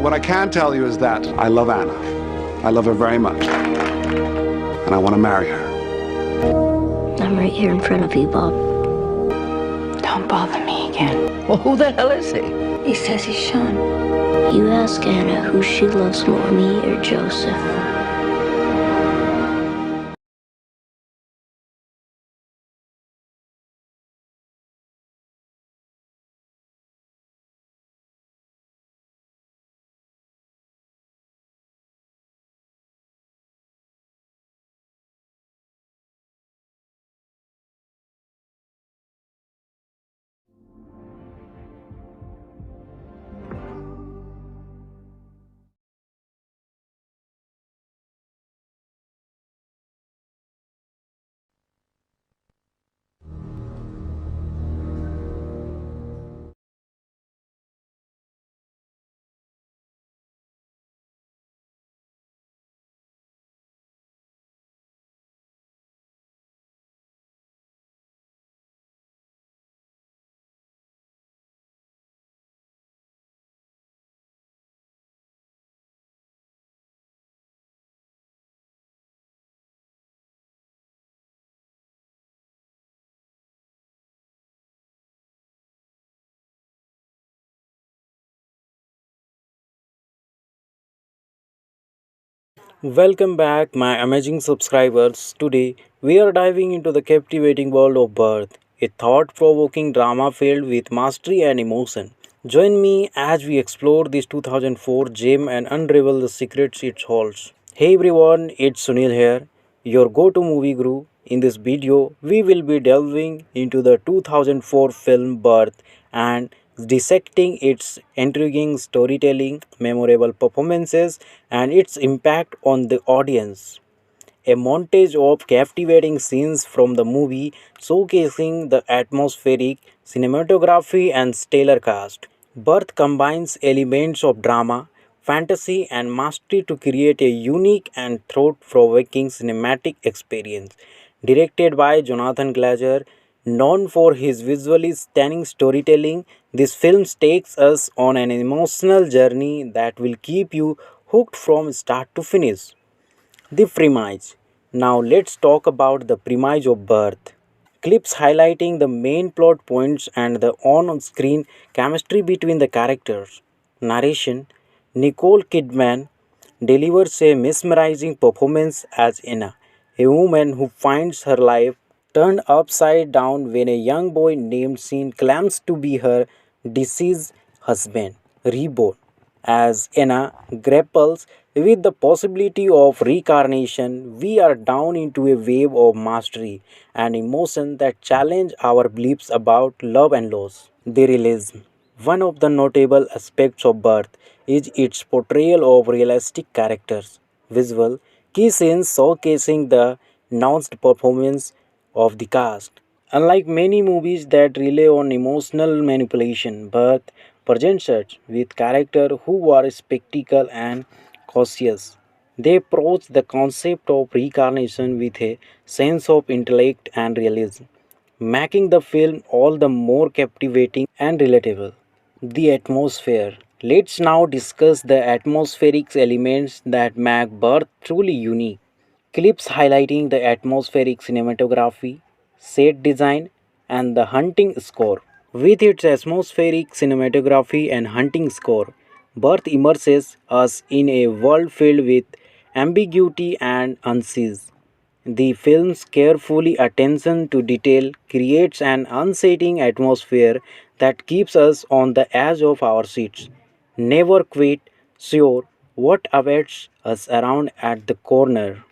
What I can tell you is that I love Anna. I love her very much. And I want to marry her. I'm right here in front of you, Bob. Don't bother me again. Well, who the hell is he? He says he's Sean. You ask Anna who she loves more, me or Joseph. Welcome back, my amazing subscribers. Today, we are diving into the captivating world of Birth, a thought provoking drama filled with mastery and emotion. Join me as we explore this 2004 gem and unravel the secrets it holds. Hey everyone, it's Sunil here, your go to movie guru. In this video, we will be delving into the 2004 film Birth and dissecting its intriguing storytelling, memorable performances, and its impact on the audience. A montage of captivating scenes from the movie showcasing the atmospheric cinematography and stellar cast. Birth combines elements of drama, fantasy, and mastery to create a unique and thought provoking cinematic experience. Directed by Jonathan Glazer, known for his visually stunning storytelling, this film takes us on an emotional journey that will keep you hooked from start to finish. The premise. Now let's talk about the premise of Birth. Clips highlighting the main plot points and the on screen chemistry between the characters. Narration. Nicole Kidman delivers a mesmerizing performance as Anna, a woman who finds her life turned upside down when a young boy named Sean claims to be her deceased husband, reborn. As Anna grapples with the possibility of reincarnation, we are down into a wave of mastery and emotion that challenge our beliefs about love and loss. The realism. One of the notable aspects of Birth is its portrayal of realistic characters. Visual key scenes showcasing the nuanced performance of the cast. Unlike many movies that rely on emotional manipulation, Birth presents us with characters who are spectacle and cautious. They approach the concept of reincarnation with a sense of intellect and realism, making the film all the more captivating and relatable. The atmosphere. Let's now discuss the atmospheric elements that make Birth truly unique. Clips highlighting the atmospheric cinematography, set design, and the hunting score. With its atmospheric cinematography and hunting score, Birth immerses us in a world filled with ambiguity and unease. The film's carefully attention to detail creates an unsettling atmosphere that keeps us on the edge of our seats, never quite sure what awaits us around at the corner.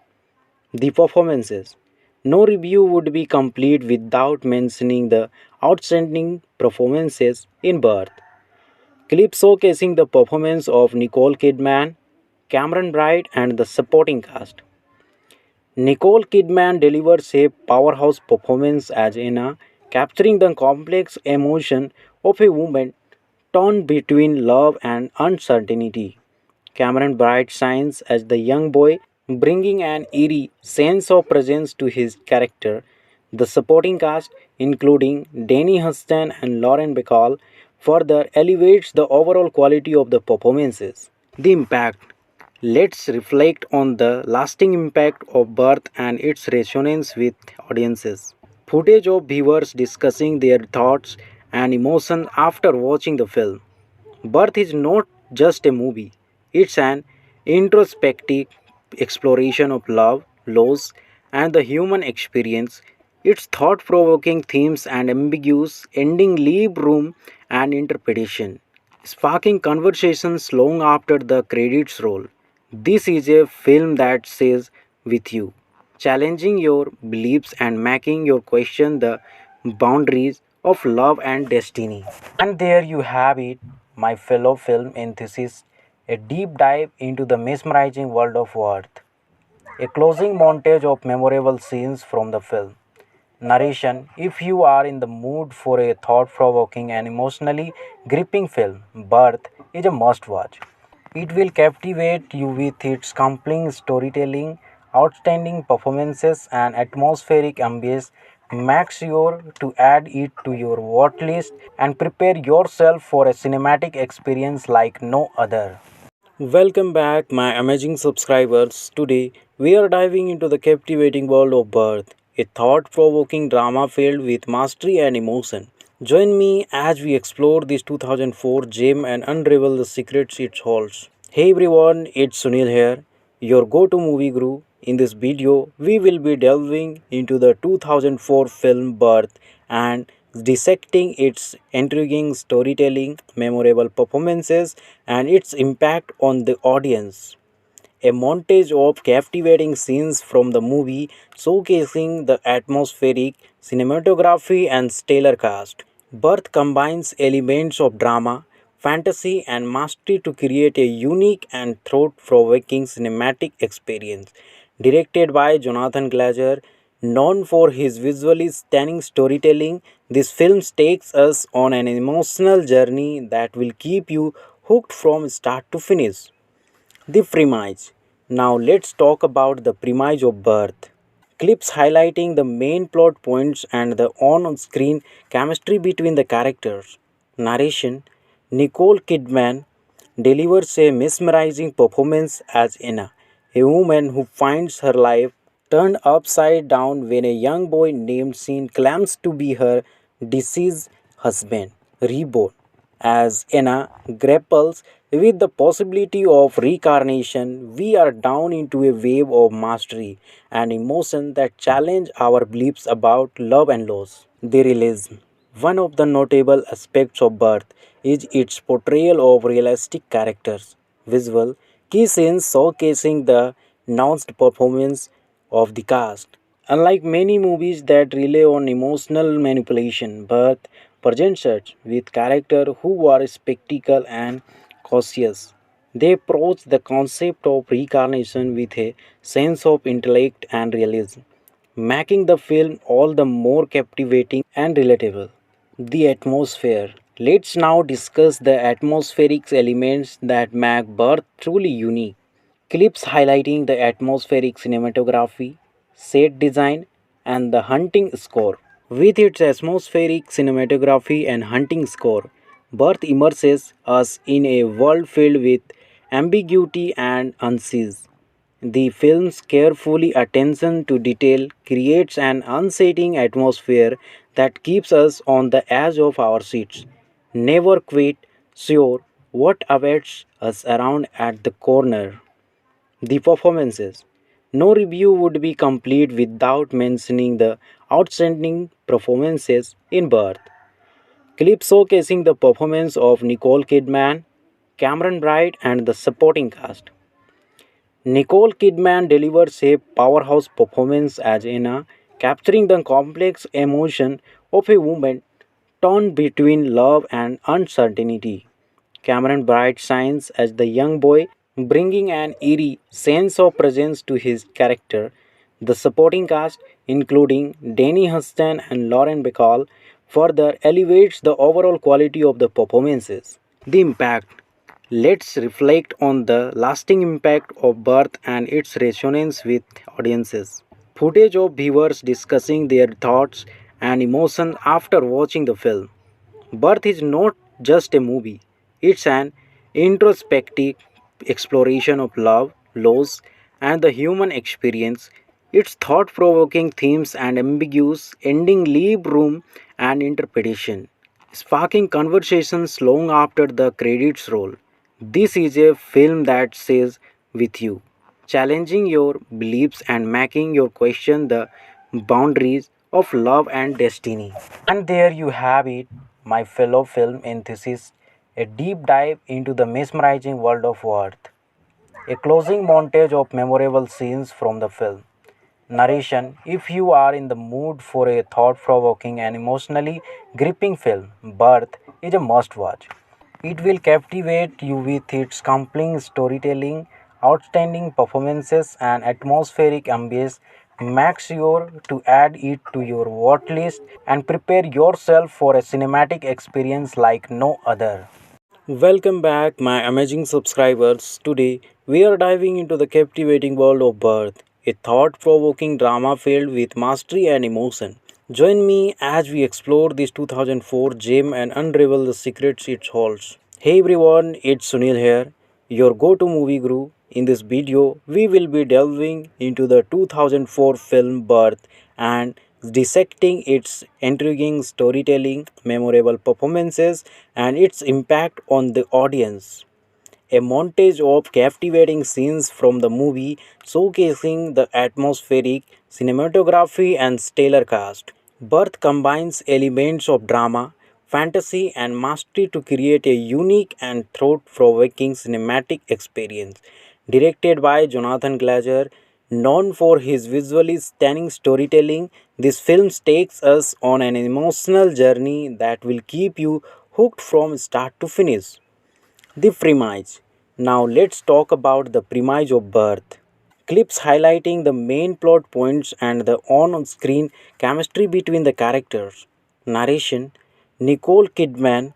The performances. No review would be complete without mentioning the outstanding performances in Birth. Clip showcasing the performance of Nicole Kidman, Cameron Bright, and the supporting cast. Nicole Kidman delivers a powerhouse performance as Anna, capturing the complex emotion of a woman torn between love and uncertainty. Cameron Bright shines as the young boy, bringing an eerie sense of presence to his character. The supporting cast, including Danny Huston and Lauren Bacall, further elevates the overall quality of the performances. The impact. Let's reflect on the lasting impact of Birth and its resonance with audiences. Footage of viewers discussing their thoughts and emotions after watching the film. Birth is not just a movie, it's an introspective exploration of love, loss, and the human experience. Its thought provoking themes and ambiguous ending leave room and interpretation, sparking conversations long after the credits roll. This is a film that says with you, challenging your beliefs and making you question the boundaries of love and destiny. And there you have it, my fellow film enthusiasts, a deep dive into the mesmerizing world of Earth. A closing montage of memorable scenes from the film. Narration. If you are in the mood for a thought provoking and emotionally gripping film, Birth is a must watch. It will captivate you with its compelling storytelling, outstanding performances, and atmospheric ambience. Make sure to add it to your watch list and prepare yourself for a cinematic experience like no other. Welcome back, my amazing subscribers. Today, we are diving into the captivating world of Birth, a thought provoking drama filled with mastery and emotion. Join me as we explore this 2004 gem and unravel the secrets it holds. Hey everyone, it's Sunil here, your go to movie guru. In this video, we will be delving into the 2004 film Birth and dissecting its intriguing storytelling, memorable performances, and its impact on the audience. A montage of captivating scenes from the movie showcasing the atmospheric, cinematography, and stellar cast. Birth combines elements of drama, fantasy, and mastery to create a unique and thought provoking cinematic experience. Directed by Jonathan Glazer, known for his visually stunning storytelling, this film takes us on an emotional journey that will keep you hooked from start to finish. The premise. Now let's talk about the premise of Birth. Clips highlighting the main plot points and the on screen chemistry between the characters. Narration. Nicole Kidman delivers a mesmerizing performance as Anna, a woman who finds her life turned upside down when a young boy named Sean claims to be her deceased husband, reborn. As Anna grapples with the possibility of reincarnation, we are down into a wave of mastery and emotion that challenge our beliefs about love and loss. The realism. One of the notable aspects of Birth is its portrayal of realistic characters. Visual key scenes showcasing the nuanced performance of the cast. Unlike many movies that rely on emotional manipulation, Birth presents us with characters who are spectacle and cautious. They approach the concept of reincarnation with a sense of intellect and realism, making the film all the more captivating and relatable. The atmosphere. Let's now discuss the atmospheric elements that make Birth truly unique. Clips highlighting the atmospheric cinematography, set design, and the hunting score. With its atmospheric cinematography and hunting score, Birth immerses us in a world filled with ambiguity and unease. The film's carefully attention to detail creates an unsettling atmosphere that keeps us on the edge of our seats, never quite sure what awaits us around at the corner. The performances. No review would be complete without mentioning the outstanding performances in Birth. Clip showcasing the performance of Nicole Kidman, Cameron Bright, and the supporting cast. Nicole Kidman delivers a powerhouse performance as Anna, capturing the complex emotion of a woman torn between love and uncertainty. Cameron Bright shines as the young boy, bringing an eerie sense of presence to his character. The supporting cast, including Danny Huston and Lauren Bacall, further elevates the overall quality of the performances. The impact. Let's reflect on the lasting impact of Birth and its resonance with audiences. Footage of viewers discussing their thoughts and emotions after watching the film. Birth is not just a movie, it's an introspective exploration of love, loss, and the human experience. Its thought provoking themes and ambiguous ending leave room and interpretation, sparking conversations long after the credits roll. This is a film that says with you, challenging your beliefs and making you question the boundaries of love and destiny. And there you have it, my fellow film enthusiasts, a deep dive into the mesmerizing world of Earth. A closing montage of memorable scenes from the film. Narration: if you are in the mood for a thought provoking and emotionally gripping film, Birth is a must watch. It will captivate you with its compelling storytelling, outstanding performances, and atmospheric ambience. Make sure to add it to your watch list and prepare yourself for a cinematic experience like no other. Welcome back, my amazing subscribers. Today, we are diving into the captivating world of Birth, a thought provoking drama filled with mastery and emotion. Join me as we explore this 2004 gem and unravel the secrets it holds. Hey everyone, it's Sunil here, your go to movie guru. In this video, we will be delving into the 2004 film Birth and dissecting its intriguing storytelling, memorable performances, and its impact on the audience. A montage of captivating scenes from the movie showcasing the atmospheric cinematography and stellar cast. Birth combines elements of drama, fantasy, and mastery to create a unique and thought provoking cinematic experience. Directed by Jonathan Glazer, known for his visually stunning storytelling, this film takes us on an emotional journey that will keep you hooked from start to finish. The premise. Now let's talk about the premise of Birth. Clips highlighting the main plot points and the on screen chemistry between the characters. Narration: Nicole Kidman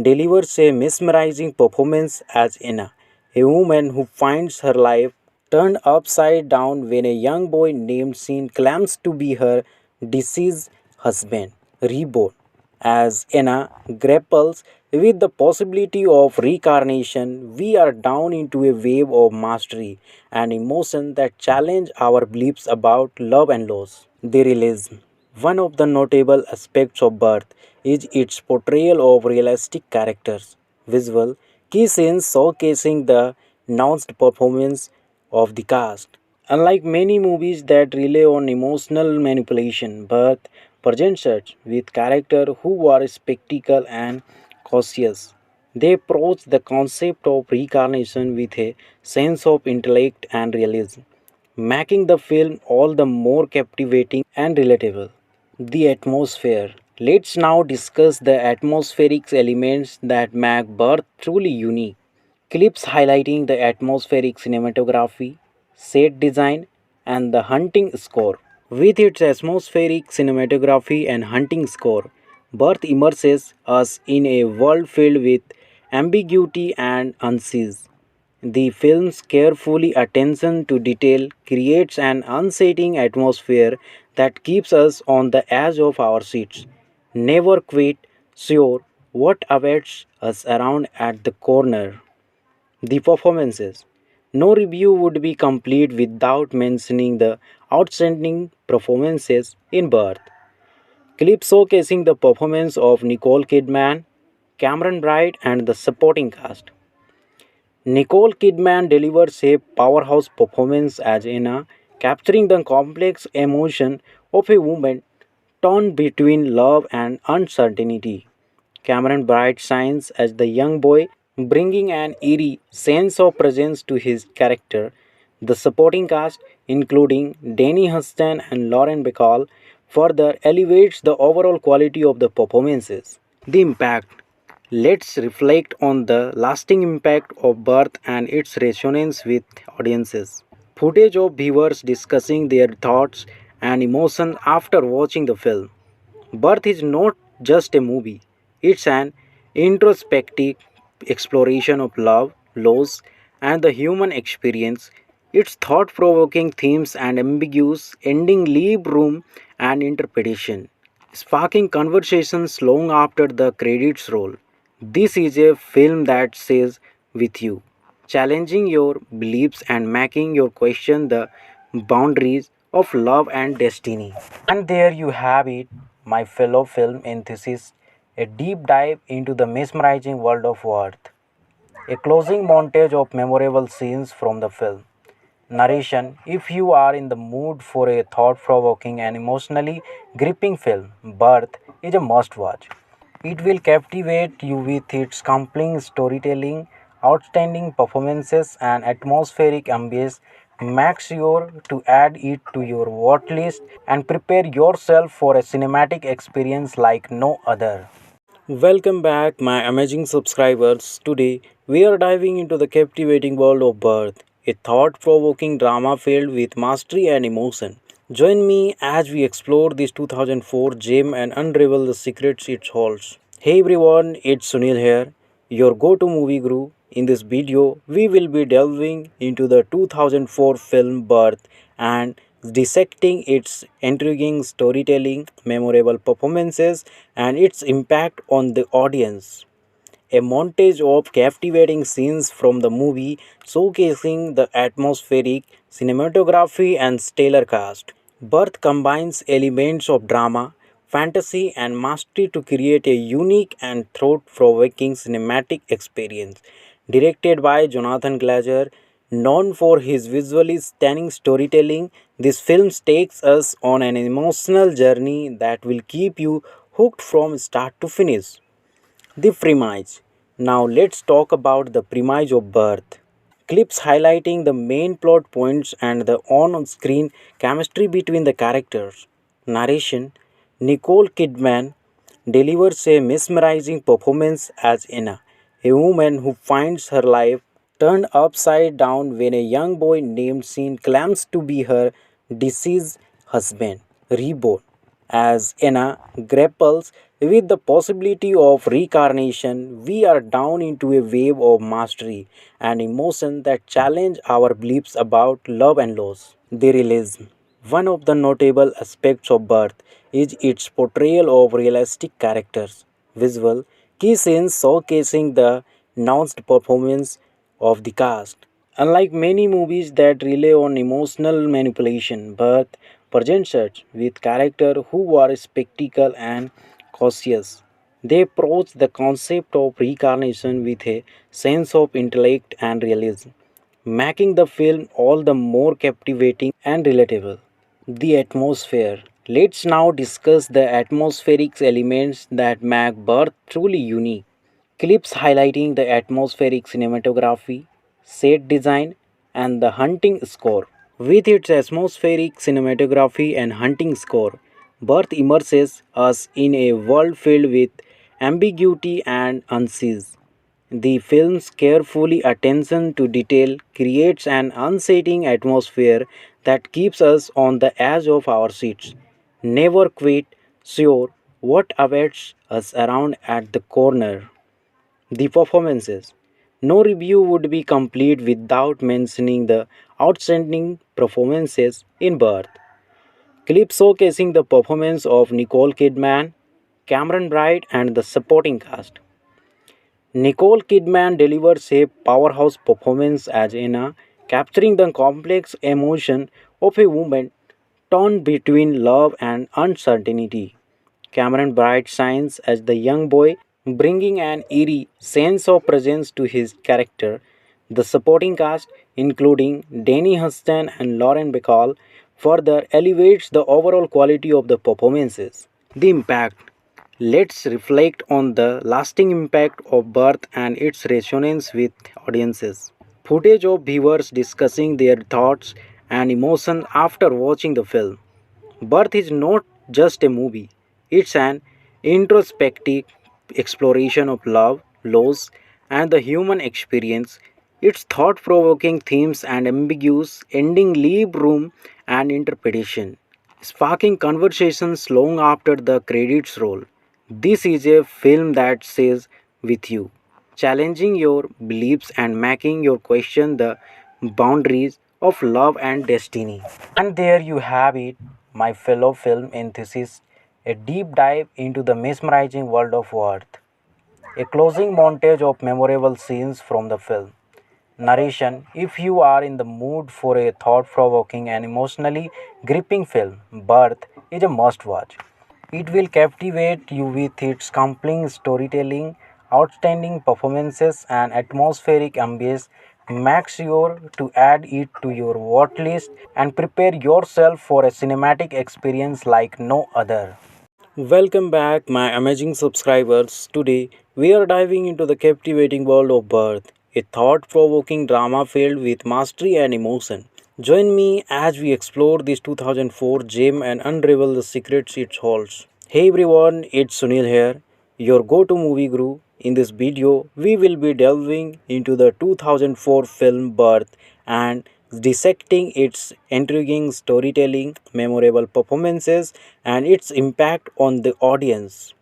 delivers a mesmerizing performance as Anna, a woman who finds her life turned upside down when a young boy named Sean claims to be her deceased husband, reborn. As Anna grapples with the possibility of reincarnation, we are down into a wave of mastery and emotion that challenge our beliefs about love and loss. The realism. One of the notable aspects of Birth is its portrayal of realistic characters. Visual key scenes showcasing the nuanced performance of the cast. Unlike many movies that rely on emotional manipulation, Birth presents us with characters who are spectacle and cautious. They approach the concept of reincarnation with a sense of intellect and realism, making the film all the more captivating and relatable. The atmosphere. Let's now discuss the atmospheric elements that make Birth truly unique. Clips highlighting the atmospheric cinematography, set design, and the hunting score. With its atmospheric cinematography and hunting score, Birth immerses us in a world filled with ambiguity and unease. The film's carefully attention to detail creates an unsettling atmosphere that keeps us on the edge of our seats, never quite sure what awaits us around at the corner. The performances. No review would be complete without mentioning the outstanding performances in Birth. Clip showcasing the performance of Nicole Kidman, Cameron Bright, and the supporting cast. Nicole Kidman delivers a powerhouse performance as Anna, capturing the complex emotion of a woman torn between love and uncertainty. Cameron Bright shines as the young boy, bringing an eerie sense of presence to his character. The supporting cast, including Danny Huston and Lauren Bacall, further elevates the overall quality of the performances. The impact. Let's reflect on the lasting impact of Birth and its resonance with audiences. Footage of viewers discussing their thoughts and emotions after watching the film. Birth is not just a movie, it's an introspective exploration of love, loss, and the human experience. Its thought provoking themes and ambiguous ending leave room and interpretation, sparking conversations long after the credits roll. This is a film that says with you, challenging your beliefs and making you question the boundaries of love and destiny. And there you have it, my fellow film enthusiasts, a deep dive into the mesmerizing world of Earth. A closing montage of memorable scenes from the film. Narration: if you are in the mood for a thought provoking and emotionally gripping film, Birth is a must watch. It will captivate you with its compelling storytelling, outstanding performances, and atmospheric ambience. Make sure to add it to your watch list and prepare yourself for a cinematic experience like no other. Welcome back, my amazing subscribers. Today, we are diving into the captivating world of Birth, a thought provoking drama filled with mastery and emotion. Join me as we explore this 2004 gem and unravel the secrets it holds. Hey everyone, it's Sunil here, your go to movie guru. In this video, we will be delving into the 2004 film Birth and dissecting its intriguing storytelling, memorable performances, and its impact on the audience. A montage of captivating scenes from the movie showcasing the atmospheric cinematography and stellar cast. Birth combines elements of drama, fantasy, and mastery to create a unique and thought provoking cinematic experience. Directed by Jonathan Glazer, known for his visually stunning storytelling, this film takes us on an emotional journey that will keep you hooked from start to finish. The premise. Now let's talk about the premise of Birth. Clips highlighting the main plot points and the on screen chemistry between the characters. Narration: Nicole Kidman delivers a mesmerizing performance as Anna, a woman who finds her life turned upside down when a young boy named Sean claims to be her deceased husband, reborn. As Anna grapples with the possibility of reincarnation, we are down into a wave of mastery and emotion that challenge our beliefs about love and loss. The realism. One of the notable aspects of Birth is its portrayal of realistic characters. Visual key scenes showcasing the nuanced performance of the cast. Unlike many movies that rely on emotional manipulation, Birth presents us with characters who are spectacle and cautious. They approach the concept of reincarnation with a sense of intellect and realism, making the film all the more captivating and relatable. The atmosphere. Let's now discuss the atmospheric elements that make Birth truly unique. Clips highlighting the atmospheric cinematography, set design, and the hunting score. With its atmospheric cinematography and hunting score, Birth immerses us in a world filled with ambiguity and unease. The film's carefully attention to detail creates an unsettling atmosphere that keeps us on the edge of our seats, never quite sure what awaits us around at the corner. The performances. No review would be complete without mentioning the outstanding performances in Birth. Clips showcasing the performance of Nicole Kidman, Cameron Bright, and the supporting cast. Nicole Kidman delivers a powerhouse performance as Anna, capturing the complex emotion of a woman torn between love and uncertainty. Cameron Bright shines as the young boy, bringing an eerie sense of presence to his character. The supporting cast, including Danny Huston and Lauren Bacall, further elevates the overall quality of the performances. The impact. Let's reflect on the lasting impact of Birth and its resonance with audiences. Footage of viewers discussing their thoughts and emotions after watching the film. Birth is not just a movie, it's an introspective exploration of love, loss, and the human experience. Its thought provoking themes and ambiguous ending leave room and interpretation, sparking conversations long after the credits roll. This is a film that stays with you, challenging your beliefs and making you question the boundaries of love and destiny. And there you have it, my fellow film enthusiasts, a deep dive into the mesmerizing world of Earth. A closing montage of memorable scenes from the film. Narration: if you are in the mood for a thought provoking and emotionally gripping film, Birth is a must watch. It will captivate you with its compelling storytelling, outstanding performances, and atmospheric ambience. Make sure to add it to your watch list and prepare yourself for a cinematic experience like no other. Welcome back, my amazing subscribers. Today, we are diving into the captivating world of Birth, a thought provoking drama filled with mastery and emotion. Join me as we explore this 2004 gem and unravel the secrets it holds. Hey everyone, it's Sunil here, your go to movie guru. In this video, we will be delving into the 2004 film Birth and dissecting its intriguing storytelling, memorable performances, and its impact on the audience.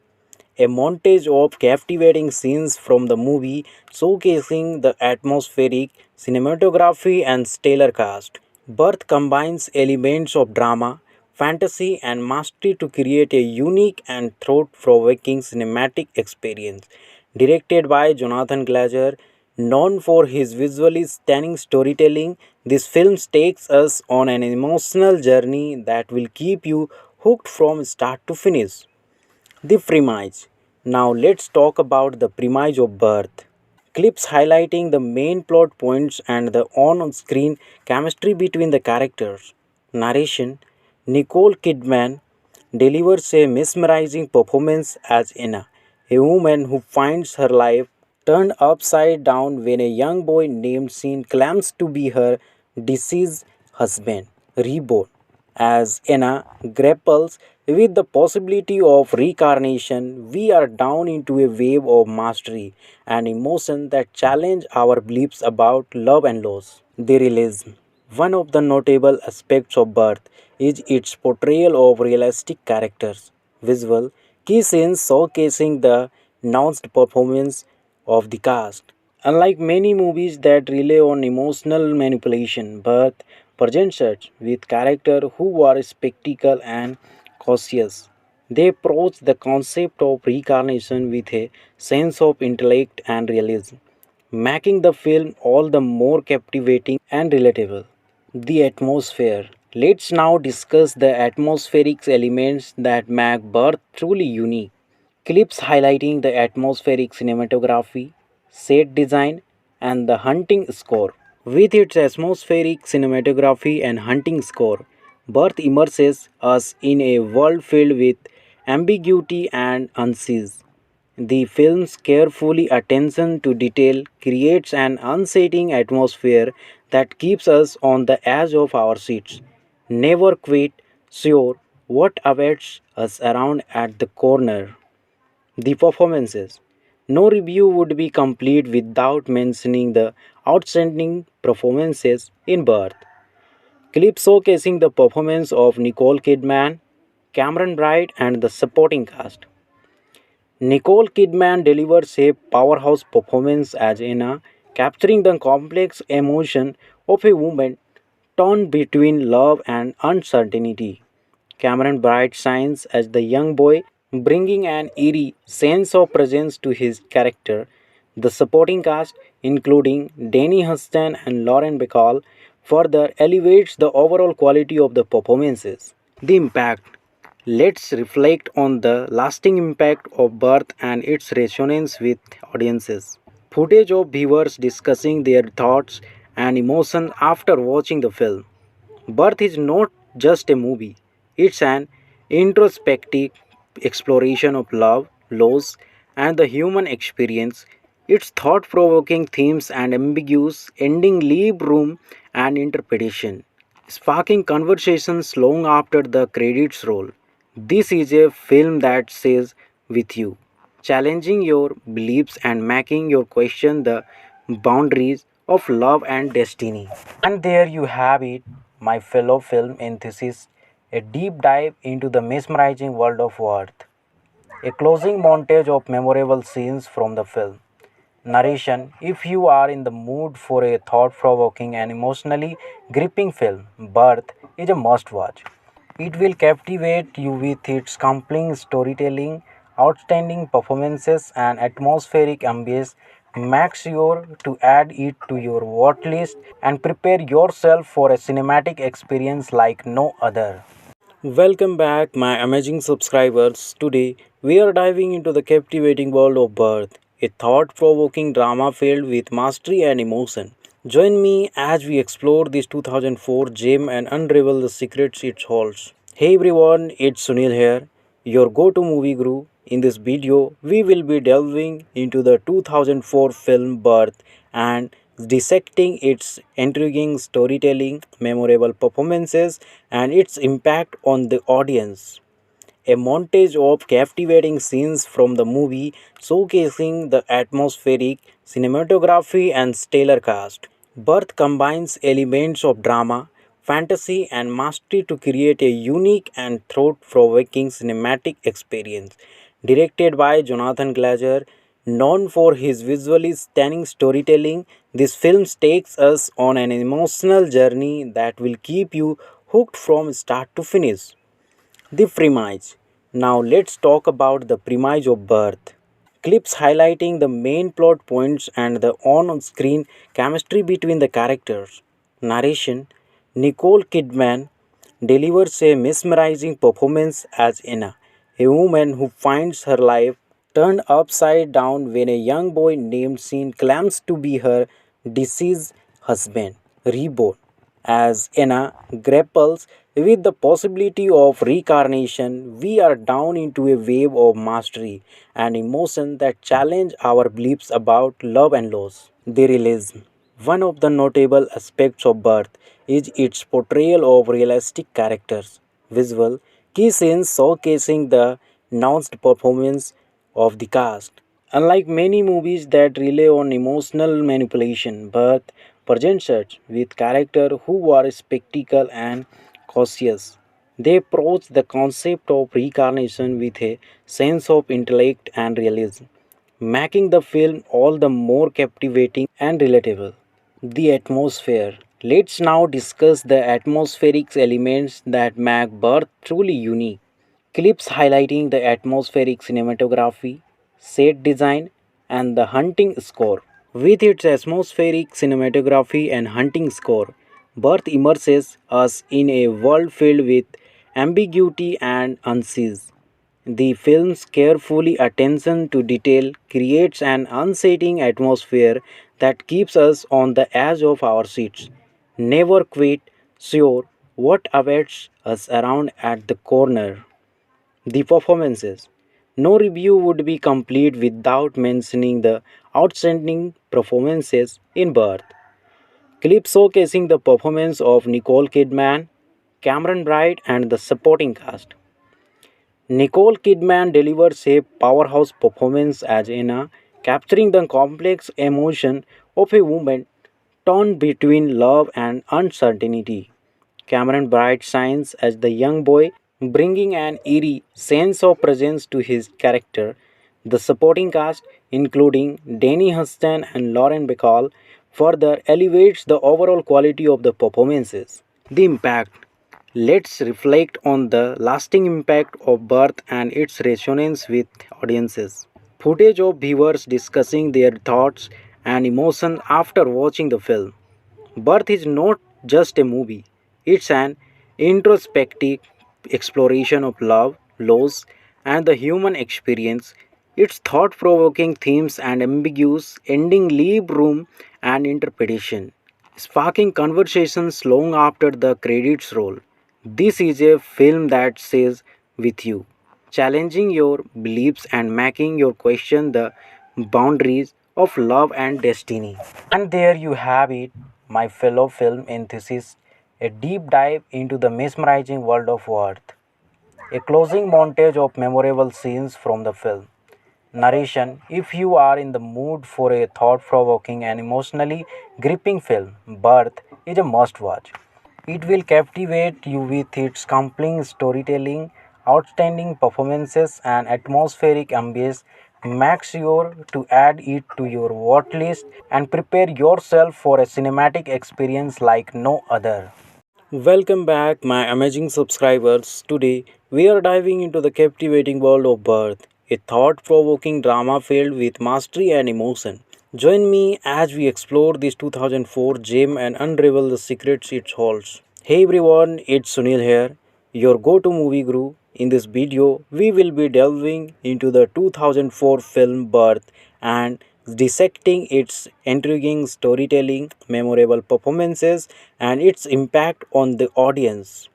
A montage of captivating scenes from the movie showcasing the atmospheric cinematography and stellar cast. Birth combines elements of drama, fantasy, and mastery to create a unique and thought provoking cinematic experience. Directed by Jonathan Glazer, known for his visually stunning storytelling, this film takes us on an emotional journey that will keep you hooked from start to finish. The premise. Now let's talk about the premise of Birth. Clips highlighting the main plot points and the on screen chemistry between the characters. Narration: Nicole Kidman delivers a mesmerizing performance as Anna, a woman who finds her life turned upside down when a young boy named Sean claims to be her deceased husband, reborn. As Anna grapples with the possibility of reincarnation, we are down into a wave of mastery and emotion that challenge our beliefs about love and loss. The realism. One of the notable aspects of Birth is its portrayal of realistic characters. Visual key scenes showcasing the nuanced performance of the cast. Unlike many movies that rely on emotional manipulation, Birth presents us with characters who are spectacle and cautious. They approach the concept of reincarnation with a sense of intellect and realism, making the film all the more captivating and relatable. The atmosphere. Let's now discuss the atmospheric elements that make Birth truly unique. Clips highlighting the atmospheric cinematography, set design, and the hunting score. With its atmospheric cinematography and hunting score, Birth immerses us in a world filled with ambiguity and unease. The film's carefully attention to detail creates an unsettling atmosphere that keeps us on the edge of our seats, never quite sure what awaits us around at the corner. The performances. No review would be complete without mentioning the outstanding performances in Birth. Clips showcasing the performance of Nicole Kidman, Cameron Bright, and the supporting cast. Nicole Kidman delivers a powerhouse performance as Anna, capturing the complex emotion of a woman torn between love and uncertainty. Cameron Bright shines as the young boy, bringing an eerie sense of presence to his character. The supporting cast, including Danny Huston and Lauren Bacall, further elevates the overall quality of the performances. The impact. Let's reflect on the lasting impact of Birth and its resonance with audiences. Footage of viewers discussing their thoughts and emotions after watching the film. Birth is not just a movie, it's an introspective exploration of love, loss, and the human experience. Its thought provoking themes and ambiguous ending leave room and interpretation, sparking conversations long after the credits roll. This is a film that says with you, challenging your beliefs and making you question the boundaries of love and destiny. And there you have it, my fellow film enthusiasts, a deep dive into the mesmerizing world of Worth. A closing montage of memorable scenes from the film. Narration: if you are in the mood for a thought provoking and emotionally gripping film, Birth is a must watch. It will captivate you with its compelling storytelling, outstanding performances, and atmospheric ambience. Make sure to add it to your watch list and prepare yourself for a cinematic experience like no other. Welcome back, my amazing subscribers. Today, we are diving into the captivating world of Birth, a thought provoking drama filled with mastery and emotion. Join me as we explore this 2004 gem and unravel the secrets it holds. Hey everyone, it's Sunil here, your go to movie guru. In this video, we will be delving into the 2004 film Birth and dissecting its intriguing storytelling, memorable performances, and its impact on the audience. A montage of captivating scenes from the movie showcasing the atmospheric cinematography and stellar cast. Birth combines elements of drama, fantasy, and mastery to create a unique and thought provoking cinematic experience. Directed by Jonathan Glazer, known for his visually stunning storytelling, this film takes us on an emotional journey that will keep you hooked from start to finish. The premise. Now let's talk about the premise of Birth. Clips highlighting the main plot points and the on screen chemistry between the characters. Narration. Nicole Kidman delivers a mesmerizing performance as Anna, a woman who finds her life turned upside down when a young boy named Sean claims to be her deceased husband, reborn. As Anna grapples with the possibility of reincarnation, we are down into a wave of mastery and emotion that challenge our beliefs about love and loss. The realism. One of the notable aspects of Birth is its portrayal of realistic characters. Visual key scenes showcasing the nuanced performance of the cast. Unlike many movies that rely on emotional manipulation, Birth presents us with characters who are spectacle and cautious. They approach the concept of reincarnation with a sense of intellect and realism, making the film all the more captivating and relatable. The atmosphere. Let's now discuss the atmospheric elements that make Birth truly unique. Clips highlighting the atmospheric cinematography, set design, and the hunting score. With its atmospheric cinematography and hunting score, Birth immerses us in a world filled with ambiguity and unease. The film's carefully attention to detail creates an unsettling atmosphere that keeps us on the edge of our seats, never quite sure what awaits us around at the corner. The performances. No review would be complete without mentioning the outstanding performances in Birth. Clip showcasing the performance of Nicole Kidman, Cameron Bright, and the supporting cast. Nicole Kidman delivers a powerhouse performance as Anna, capturing the complex emotion of a woman torn between love and uncertainty. Cameron Bright shines as the young boy, bringing an eerie sense of presence to his character. The supporting cast, including Danny Huston and Lauren Bacall, further elevates the overall quality of the performances. The impact. Let's reflect on the lasting impact of Birth and its resonance with audiences. Footage of viewers discussing their thoughts and emotions after watching the film. Birth is not just a movie, it's an introspective exploration of love, loss, and the human experience. Its thought provoking themes and ambiguous ending leave room and interpretation, sparking conversations long after the credits roll. This is a film that says with you, challenging your beliefs and making you question the boundaries of love and destiny. And there you have it, my fellow film enthusiasts, a deep dive into the mesmerizing world of Worth. A closing montage of memorable scenes from the film. Narration. If you are in the mood for a thought provoking and emotionally gripping film, Birth is a must watch. It will captivate you with its compelling storytelling, outstanding performances, and atmospheric ambience. Make sure to add it to your watch list and prepare yourself for a cinematic experience like no other. Welcome back, my amazing subscribers. Today, we are diving into the captivating world of Birth, a thought provoking drama filled with mastery and emotion. Join me as we explore this 2004 gem and unravel the secrets it holds. Hey everyone, it's Sunil here, your go-to movie guru. In this video, we will be delving into the 2004 film Birth and dissecting its intriguing storytelling, memorable performances, and its impact on the audience.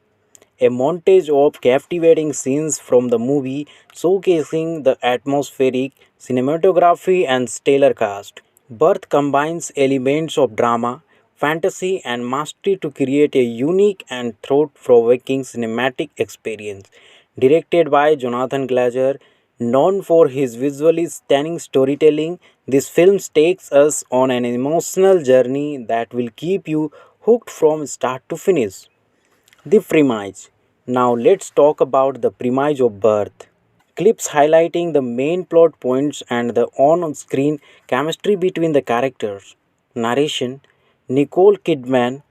A montage of captivating scenes from the movie showcasing the atmospheric cinematography and stellar cast. Birth combines elements of drama, fantasy, and mastery to create a unique and thought provoking cinematic experience. Directed by Jonathan Glazer, known for his visually stunning storytelling, this film takes us on an emotional journey that will keep you hooked from start to finish. The premise. Now let's talk about the premise of Birth. Clips highlighting the main plot points and the on screen chemistry between the characters. Narration. Nicole Kidman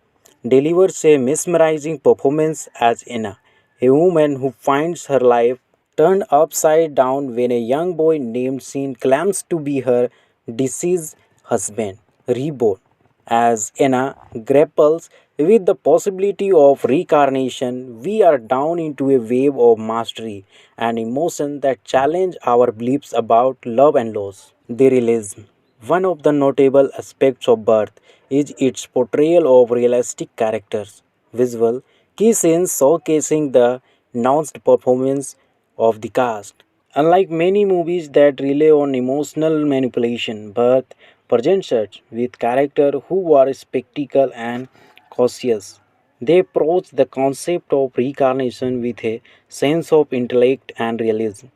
delivers a mesmerizing performance as Anna, a woman who finds her life turned upside down when a young boy named Sean claims to be her deceased husband, reborn. As Anna grapples with the possibility of reincarnation, we are down into a wave of mastery and emotion that challenge our beliefs about love and loss. The realism. One of the notable aspects of Birth is its portrayal of realistic characters. Visual key scenes showcasing the nuanced performance of the cast. Unlike many movies that rely on emotional manipulation, Birth presents us with characters who are spectacle and cautious. They approach the concept of reincarnation with a sense of intellect and realism,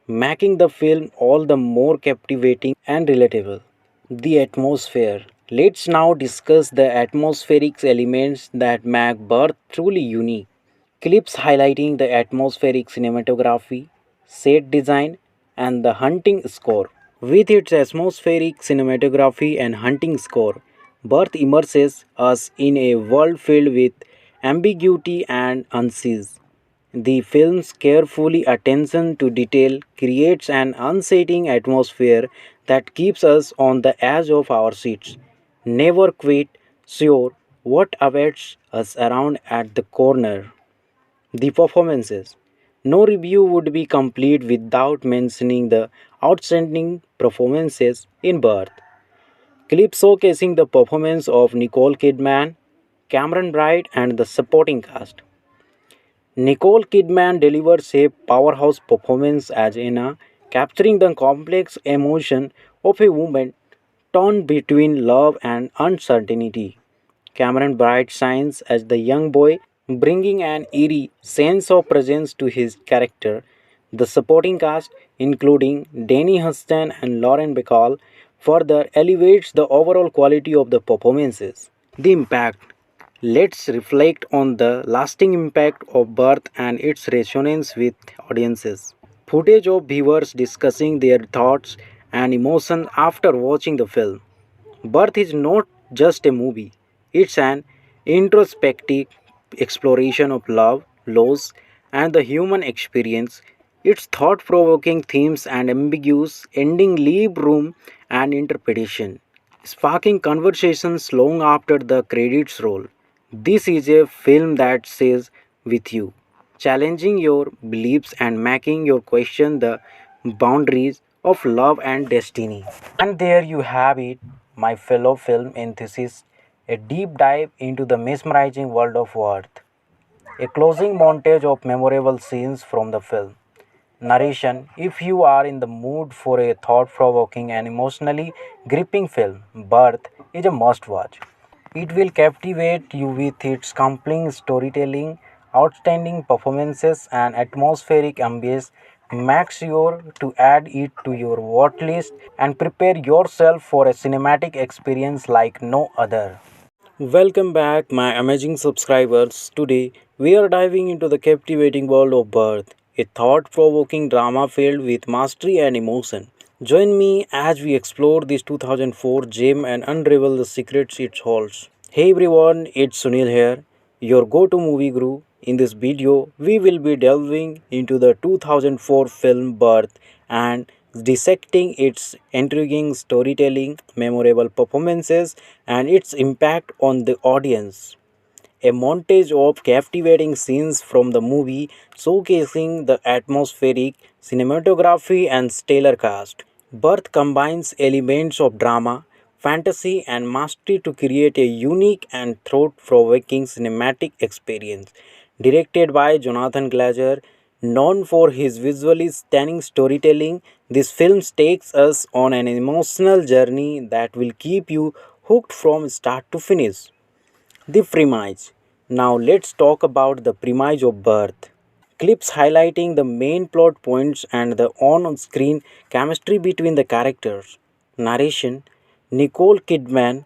making the film all the more captivating and relatable. The atmosphere. Let's now discuss the atmospheric elements that make Birth truly unique. Clips highlighting the atmospheric cinematography, set design, and the hunting score. With its atmospheric cinematography and hunting score, Birth immerses us in a world filled with ambiguity and unease. The film's carefully attention to detail creates an unsettling atmosphere that keeps us on the edge of our seats, never quite sure what awaits us around at the corner. The performances. No review would be complete without mentioning the outstanding performances in Birth. Clip showcasing the performance of Nicole Kidman, Cameron Bright, and the supporting cast. Nicole Kidman delivers a powerhouse performance as Anna, capturing the complex emotion of a woman torn between love and uncertainty. Cameron Bright shines as the young boy, bringing an eerie sense of presence to his character. The supporting cast, including Danny Huston and Lauren Bacall, further elevates the overall quality of the performances. The impact. Let's reflect on the lasting impact of Birth and its resonance with audiences. Footage of viewers discussing their thoughts and emotions after watching the film. Birth is not just a movie, it's an introspective exploration of love, loss, and the human experience. Its thought provoking themes and ambiguous ending leave room and interpretation, sparking conversations long after the credits roll. This is a film that says with you, challenging your beliefs and making you question the boundaries of love and destiny. And there you have it, my fellow film enthusiasts, a deep dive into the mesmerizing world of Worth. A closing montage of memorable scenes from the film. Narration. If you are in the mood for a thought provoking and emotionally gripping film, Birth is a must watch. It will captivate you with its compelling storytelling, outstanding performances, and atmospheric ambience. Make sure to add it to your watch list and prepare yourself for a cinematic experience like no other. Welcome back, my amazing subscribers. Today, we are diving into the captivating world of Birth, a thought provoking drama filled with mastery and emotion. Join me as we explore this 2004 gem and unravel the secrets it holds. Hey everyone, it's Sunil here, your go to movie guru. In this video, we will be delving into the 2004 film Birth and dissecting its intriguing storytelling, memorable performances, and its impact on the audience. A montage of captivating scenes from the movie showcasing the atmospheric cinematography and stellar cast. Birth combines elements of drama, fantasy, and mastery to create a unique and thought provoking cinematic experience. Directed by Jonathan Glazer, known for his visually stunning storytelling, this film takes us on an emotional journey that will keep you hooked from start to finish. The premise. Now let's talk about the premise of Birth. Clips highlighting the main plot points and the on screen chemistry between the characters. Narration. Nicole Kidman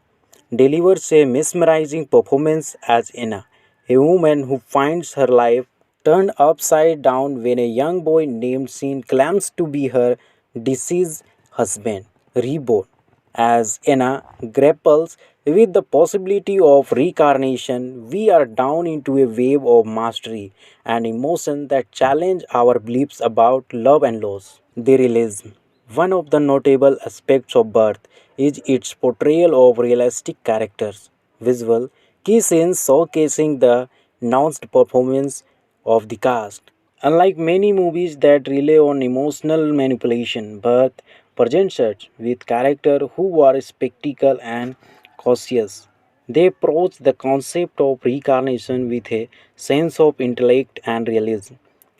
delivers a mesmerizing performance as Anna, a woman who finds her life turned upside down when a young boy named Sean claims to be her deceased husband, reborn. As Anna grapples with the possibility of reincarnation, we are down into a wave of mastery and emotion that challenge our beliefs about love and loss. The realism. One of the notable aspects of Birth is its portrayal of realistic characters. Visual key scenes showcasing the nuanced performance of the cast. Unlike many movies that rely on emotional manipulation, Birth presents us with characters who are spectacle and cautious. They approach the concept of reincarnation with a sense of intellect and realism,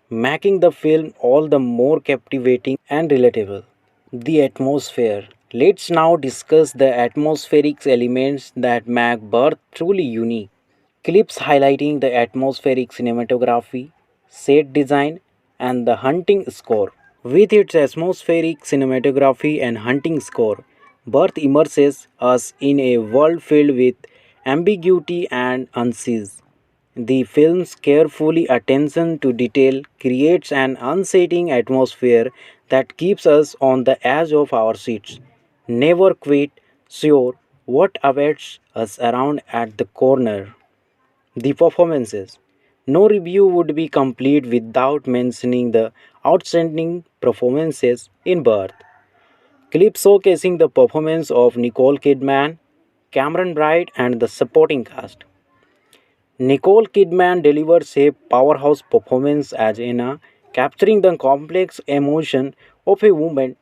making the film all the more captivating and relatable. The atmosphere. Let's now discuss the atmospheric elements that make Birth truly unique. Clips highlighting the atmospheric cinematography, set design, and the hunting score. With its atmospheric cinematography and hunting score, Birth immerses us in a world filled with ambiguity and unease. The film's carefully attention to detail creates an unsettling atmosphere that keeps us on the edge of our seats, never quite sure what awaits us around at the corner. The performances. No review would be complete without mentioning the outstanding performances in Birth. Clip showcasing the performance of Nicole Kidman, Cameron Bright, and the supporting cast. Nicole Kidman delivers a powerhouse performance as Anna, capturing the complex emotion of a woman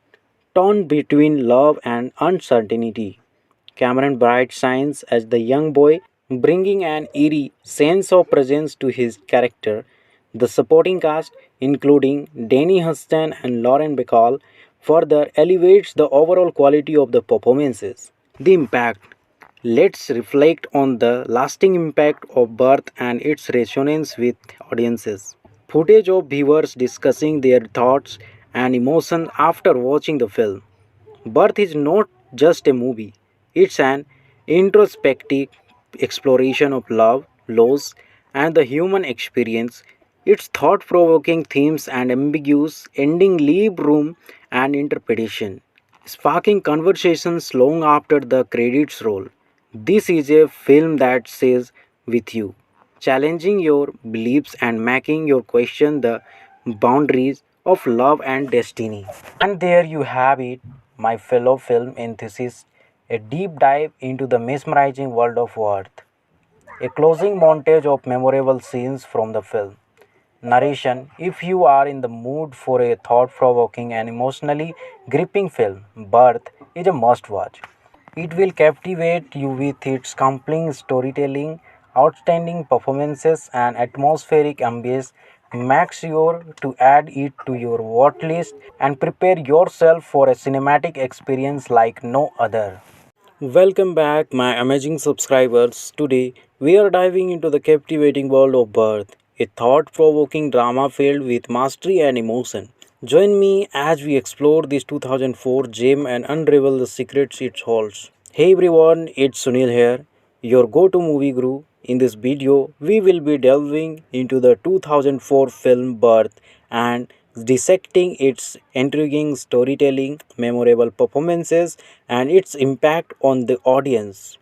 torn between love and uncertainty. Cameron Bright shines as the young boy, bringing an eerie sense of presence to his character. The supporting cast, including Danny Huston and Lauren Bacall, further elevates the overall quality of the performances. The impact. Let's reflect on the lasting impact of Birth and its resonance with audiences. Footage of viewers discussing their thoughts and emotions after watching the film. Birth is not just a movie, it's an introspective exploration of love, loss, and the human experience. Its thought provoking themes and ambiguous ending leave room and interpretation, sparking conversations long after the credits roll. This is a film that says with you, challenging your beliefs and making you question the boundaries of love and destiny. And there you have it, my fellow film enthusiasts, a deep dive into the mesmerizing world of Earth. A closing montage of memorable scenes from the film. Narration. If you are in the mood for a thought provoking and emotionally gripping film, Birth is a must watch. It will captivate you with its compelling storytelling, outstanding performances, and atmospheric ambience. Make sure to add it to your watch list and prepare yourself for a cinematic experience like no other. Welcome back, my amazing subscribers. Today, we are diving into the captivating world of Birth, a thought provoking drama filled with mastery and emotion. Join me as we explore this 2004 gem and unravel the secrets it holds. Hey everyone, it's Sunil here, your go to movie guru. In this video, we will be delving into the 2004 film Birth and dissecting its intriguing storytelling, memorable performances, and its impact on the audience.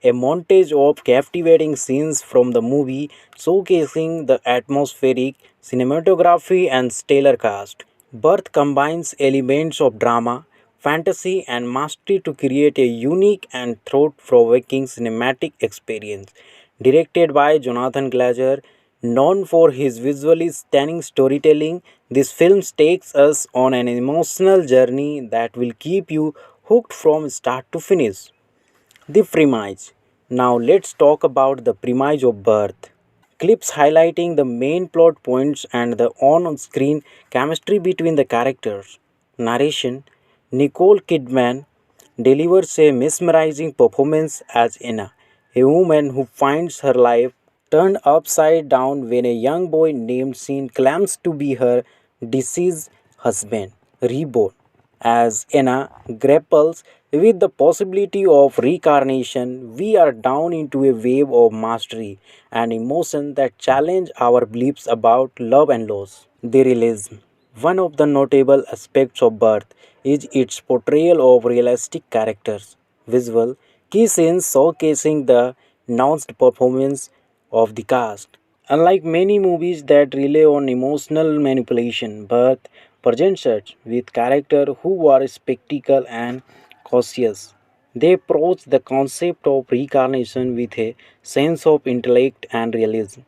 A montage of captivating scenes from the movie showcasing the atmospheric cinematography and stellar cast. Birth combines elements of drama, fantasy, and mastery to create a unique and thought provoking cinematic experience. Directed by Jonathan Glazer, known for his visually stunning storytelling, this film takes us on an emotional journey that will keep you hooked from start to finish. The premise. Now let's talk about the premise of Birth. Clips highlighting the main plot points and the on screen chemistry between the characters. Narration. Nicole Kidman delivers a mesmerizing performance as Anna, a woman who finds her life turned upside down when a young boy named Sean claims to be her deceased husband, reborn. As Anna grapples with the possibility of reincarnation, we are down into a wave of mastery and emotion that challenge our beliefs about love and loss. The realism. One of the notable aspects of Birth is its portrayal of realistic characters. Visual key scenes showcasing the nuanced performance of the cast. Unlike many movies that rely on emotional manipulation, Birth presents us with characters who are spectacle and cautious. They approach the concept of reincarnation with a sense of intellect and realism,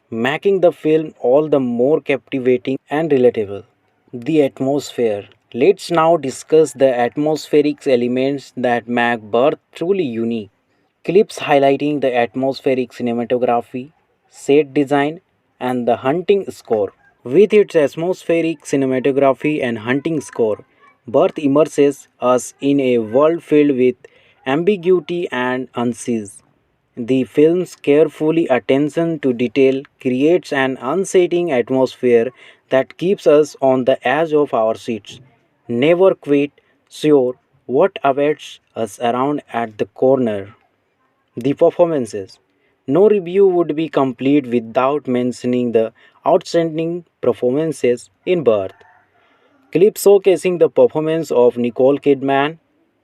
making the film all the more captivating and relatable. The atmosphere. Let's now discuss the atmospheric elements that make Birth truly unique. Clips highlighting the atmospheric cinematography, set design, and the hunting score. With its atmospheric cinematography and hunting score, Birth immerses us in a world filled with ambiguity and unease. The film's carefully attention to detail creates an unsettling atmosphere that keeps us on the edge of our seats, never quite sure what awaits us around at the corner. The performances. No review would be complete without mentioning the outstanding performances in Birth. Clip showcasing the performance of Nicole Kidman,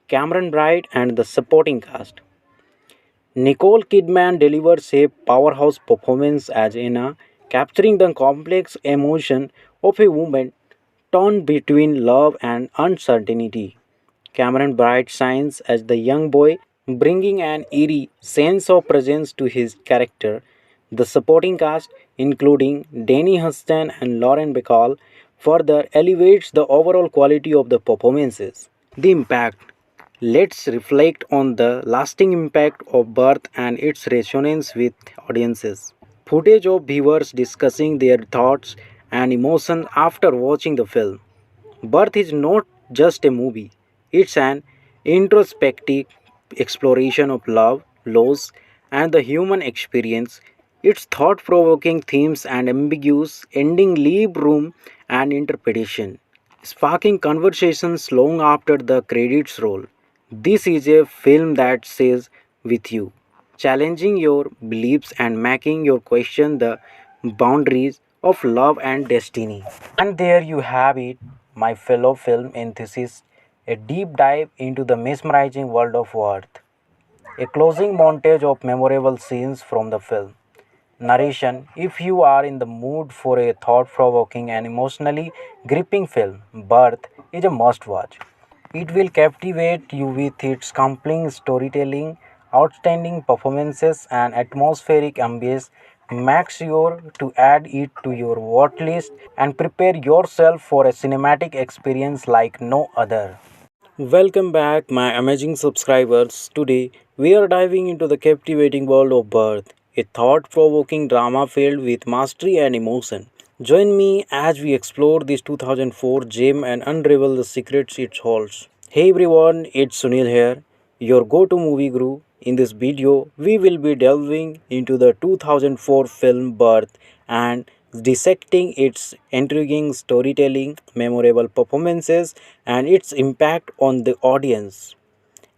Cameron Bright, and the supporting cast. Nicole Kidman delivers a powerhouse performance as Anna, capturing the complex emotion of a woman torn between love and uncertainty. Cameron Bright shines as the young boy, bringing an eerie sense of presence to his character. The supporting cast, including Danny Huston and Lauren Bacall, further elevates the overall quality of the performances. The impact. Let's reflect on the lasting impact of Birth and its resonance with audiences. Footage of viewers discussing their thoughts and emotions after watching the film. Birth is not just a movie, it's an introspective exploration of love, loss, and the human experience. Its thought provoking themes and ambiguous ending leave room and interpretation, sparking conversations long after the credits roll. This is a film that says with you, challenging your beliefs and making you question the boundaries of love and destiny. And there you have it, my fellow film enthusiasts, a deep dive into the mesmerizing world of Earth. A closing montage of memorable scenes from the film. Narration. If you are in the mood for a thought provoking and emotionally gripping film, Birth is a must watch. It will captivate you with its compelling storytelling, outstanding performances, and atmospheric ambience. Make sure to add it to your watch list and prepare yourself for a cinematic experience like no other. Welcome back, my amazing subscribers. Today, we are diving into the captivating world of Birth, a thought provoking drama filled with mastery and emotion. Join me as we explore this 2004 gem and unravel the secrets it holds. Hey everyone, it's Sunil here, your go to movie guru. In this video, we will be delving into the 2004 film Birth and dissecting its intriguing storytelling, memorable performances, and its impact on the audience.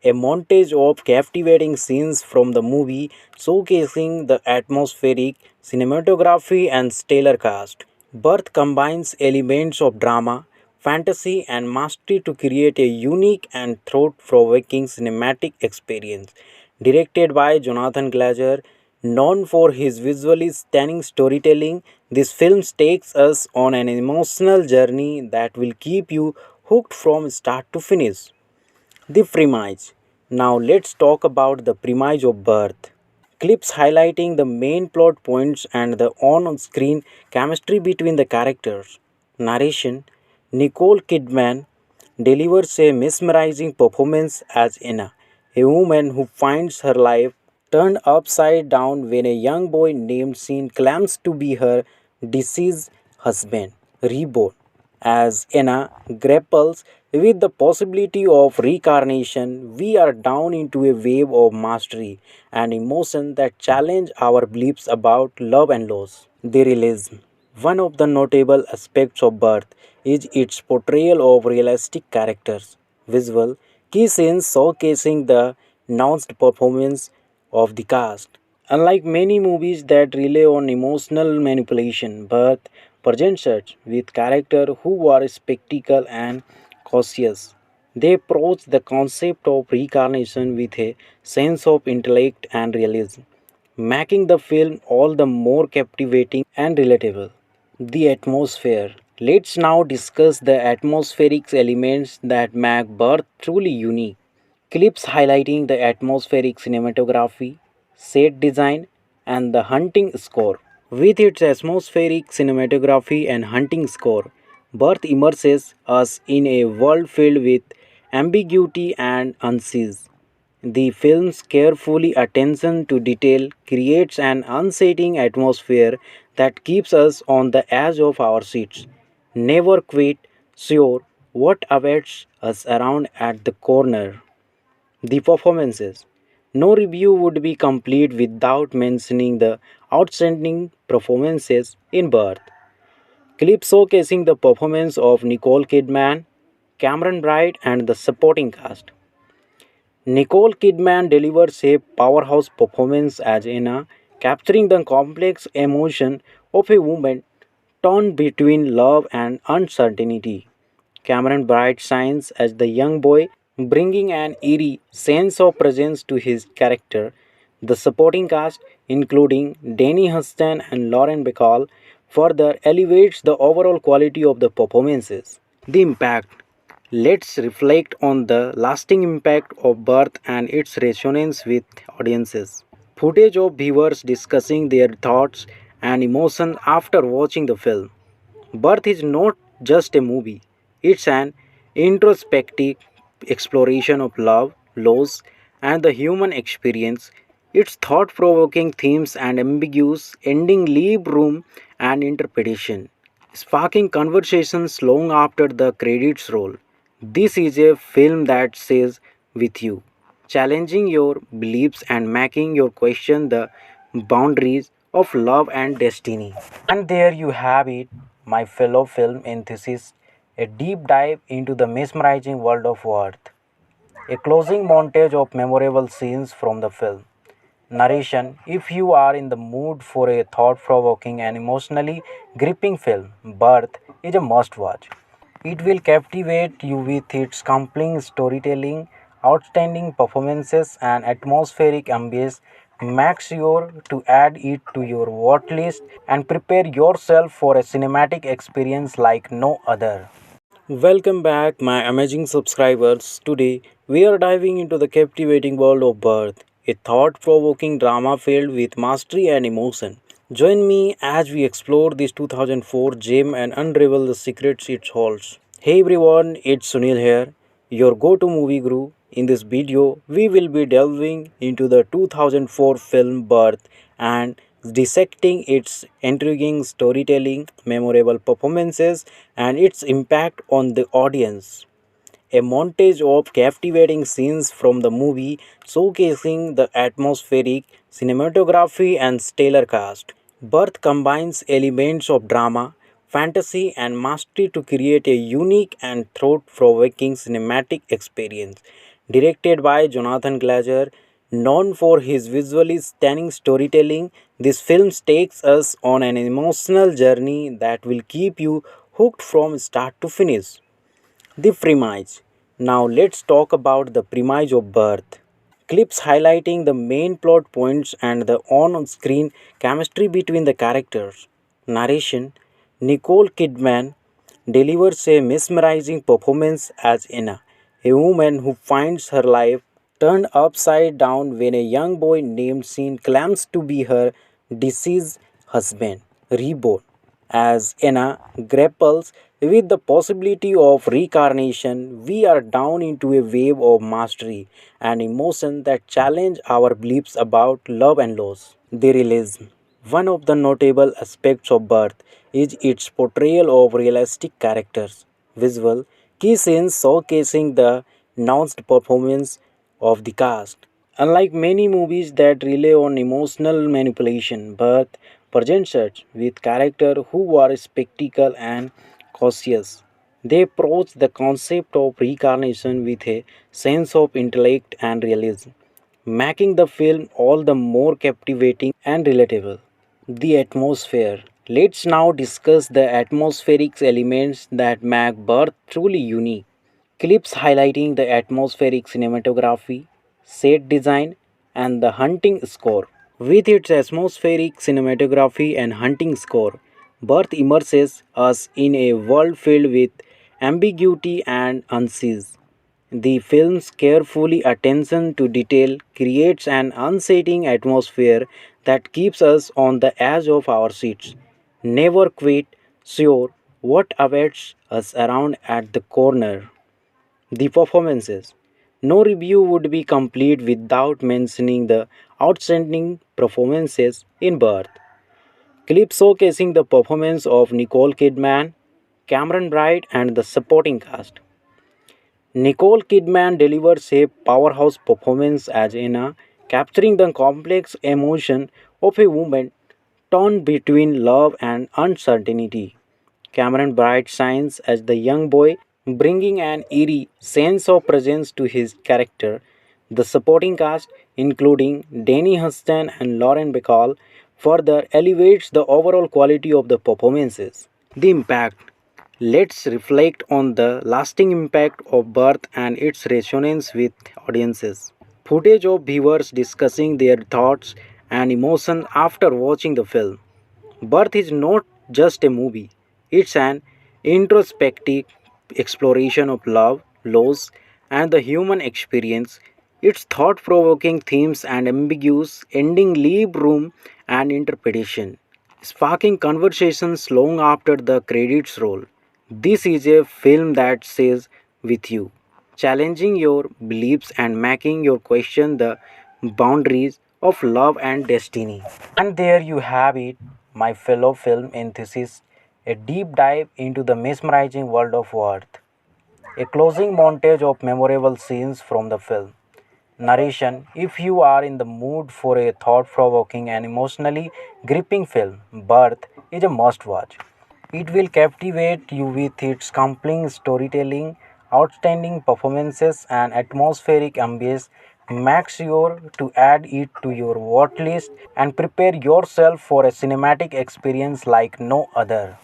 A montage of captivating scenes from the movie showcasing the atmospheric, cinematography, and stellar cast. Birth combines elements of drama, fantasy, and mastery to create a unique and thought provoking cinematic experience. Directed by Jonathan Glazer, Known for his visually stunning storytelling, this film takes us on an emotional journey that will keep you hooked from start to finish. The premise. Now let's talk about the premise of Birth. Clips highlighting the main plot points and the on screen chemistry between the characters. Narration. Nicole Kidman delivers a mesmerizing performance as Anna, a woman who finds her life turned upside down when a young boy named Sean claims to be her deceased husband, reborn. As Anna grapples with the possibility of reincarnation, we are down into a wave of mastery and emotion that challenge our beliefs about love and loss. The realism. One of the notable aspects of Birth is its portrayal of realistic characters. Visual key scenes showcasing the nuanced performance of the cast. Unlike many movies that rely on emotional manipulation, Birth presents us with characters who are spectacle and cautious. They approach the concept of reincarnation with a sense of intellect and realism, making the film all the more captivating and relatable. The atmosphere. Let's now discuss the atmospheric elements that make Birth truly unique. Clips highlighting the atmospheric cinematography, set design, and the hunting score. With its atmospheric cinematography and hunting score, Birth immerses us in a world filled with ambiguity and unease. The film's carefully attention to detail creates an unsettling atmosphere that keeps us on the edge of our seats, never quite sure what awaits us around at the corner. The performances. No review would be complete without mentioning the outstanding performances in Birth. Clip showcasing the performance of Nicole Kidman, Cameron Bright, and the supporting cast. Nicole Kidman delivers a powerhouse performance as Anna, capturing the complex emotion of a woman torn between love and uncertainty. Cameron Bright shines as the young boy, bringing an eerie sense of presence to his character. The supporting cast, including Danny Huston and Lauren Bacall, further elevates the overall quality of the performances. The impact. Let's reflect on the lasting impact of Birth and its resonance with audiences. Footage of viewers discussing their thoughts and emotions after watching the film. Birth is not just a movie, it's an introspective exploration of love, loss, and the human experience. Its thought provoking themes and ambiguous ending leave room and interpretation, sparking conversations long after the credits roll. This is a film that stays with you, challenging your beliefs and making you question the boundaries of love and destiny. And there you have it, my fellow film enthusiasts, a deep dive into the mesmerizing world of Earth. A closing montage of memorable scenes from the film. Narration. If you are in the mood for a thought provoking and emotionally gripping film, Birth is a must watch. It will captivate you with its compelling storytelling, outstanding performances, and atmospheric ambience. Make sure to add it to your watch list and prepare yourself for a cinematic experience like no other. Welcome back, my amazing subscribers. Today, we are diving into the captivating world of Birth, a thought provoking drama filled with mastery and emotion. Join me as we explore this 2004 gem and unravel the secrets it holds. Hey everyone, it's Sunil here, your go to movie guru. In this video, we will be delving into the 2004 film Birth and dissecting its intriguing storytelling, memorable performances, and its impact on the audience. A montage of captivating scenes from the movie showcasing the atmospheric cinematography and stellar cast. Birth combines elements of drama, fantasy, and mastery to create a unique and thought provoking cinematic experience. Directed by Jonathan Glazer, known for his visually stunning storytelling, this film takes us on an emotional journey that will keep you hooked from start to finish. The premise. Now let's talk about the premise of Birth. clips highlighting the main plot points and the on screen chemistry between the characters. Narration: Nicole Kidman delivers a mesmerizing performance as Anna, a woman who finds her life turned upside down when a young boy named Sean claims to be her deceased husband, reborn. As Anna grapples with the possibility of reincarnation, we are down into a wave of mastery and emotion that challenge our beliefs about love and loss. The realism. One of the notable aspects of Birth is its portrayal of realistic characters. Visual key scenes showcasing the nuanced performance of the cast. Unlike many movies that rely on emotional manipulation, Birth presents us with characters who are spectacle and cautious. They approach the concept of reincarnation with a sense of intellect and realism, making the film all the more captivating and relatable. The atmosphere. Let's now discuss the atmospheric elements that make Birth truly unique. Clips highlighting the atmospheric cinematography, set design, and the hunting score. With its atmospheric cinematography and hunting score, Birth immerses us in a world filled with ambiguity and unease. The film's carefully attention to detail creates an unsettling atmosphere that keeps us on the edge of our seats, never quite sure what awaits us around at the corner. The performances. No review would be complete without mentioning the outstanding performances in Birth. Clips showcasing the performance of Nicole Kidman, Cameron Bright, and the supporting cast. Nicole Kidman delivers a powerhouse performance as Anna, capturing the complex emotion of a woman torn between love and uncertainty. Cameron Bright shines as the young boy, bringing an eerie sense of presence to his character. The supporting cast, including Danny Huston and Lauren Bacall, further elevates the overall quality of the performances. The impact. Let's reflect on the lasting impact of Birth and its resonance with audiences. Footage of viewers discussing their thoughts and emotions after watching the film. Birth is not just a movie, it's an introspective exploration of love, loss, and the human experience. Its thought provoking themes and ambiguous ending leave room and interpretation, sparking conversations long after the credits roll. This is a film that says with you, challenging your beliefs and making you question the boundaries of love and destiny. And there you have it, my fellow film enthusiasts, a deep dive into the mesmerizing world of Worth. A closing montage of memorable scenes from the film. Narration: if you are in the mood for a thought provoking and emotionally gripping film, Birth is a must watch. It will captivate you with its compelling storytelling, outstanding performances, and atmospheric ambience. Make sure to add it to your watch list and prepare yourself for a cinematic experience like no other.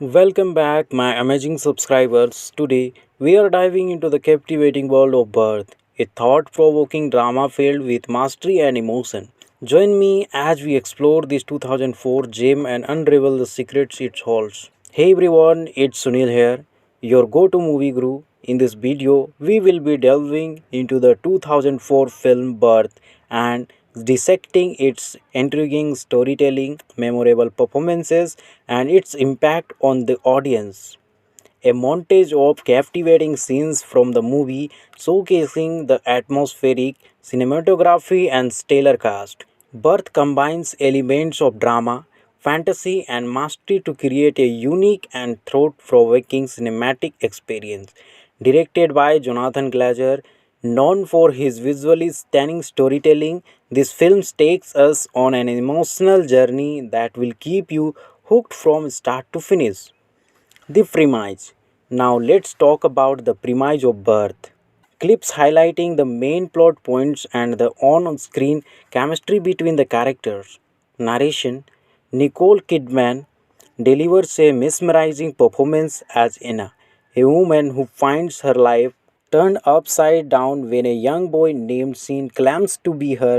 Welcome back, my amazing subscribers. Today, we are diving into the captivating world of Birth, a thought provoking drama filled with mastery and emotion. Join me as we explore this 2004 gem and unravel the secrets it holds. Hey everyone, it's Sunil here, your go to movie guru. In this video, we will be delving into the 2004 film Birth and dissecting its intriguing storytelling, memorable performances, and its impact on the audience. A montage of captivating scenes from the movie showcasing the atmospheric, cinematography, and stellar cast. Birth combines elements of drama, fantasy, and mastery to create a unique and thought provoking cinematic experience. Directed by Jonathan Glazer, known for his visually stunning storytelling, this film takes us on an emotional journey that will keep you hooked from start to finish. The premise. Now let's talk about the premise of Birth. Clips highlighting the main plot points and the on screen chemistry between the characters. Narration: Nicole Kidman delivers a mesmerizing performance as Anna, a woman who finds her life turned upside down when a young boy named Sean claims to be her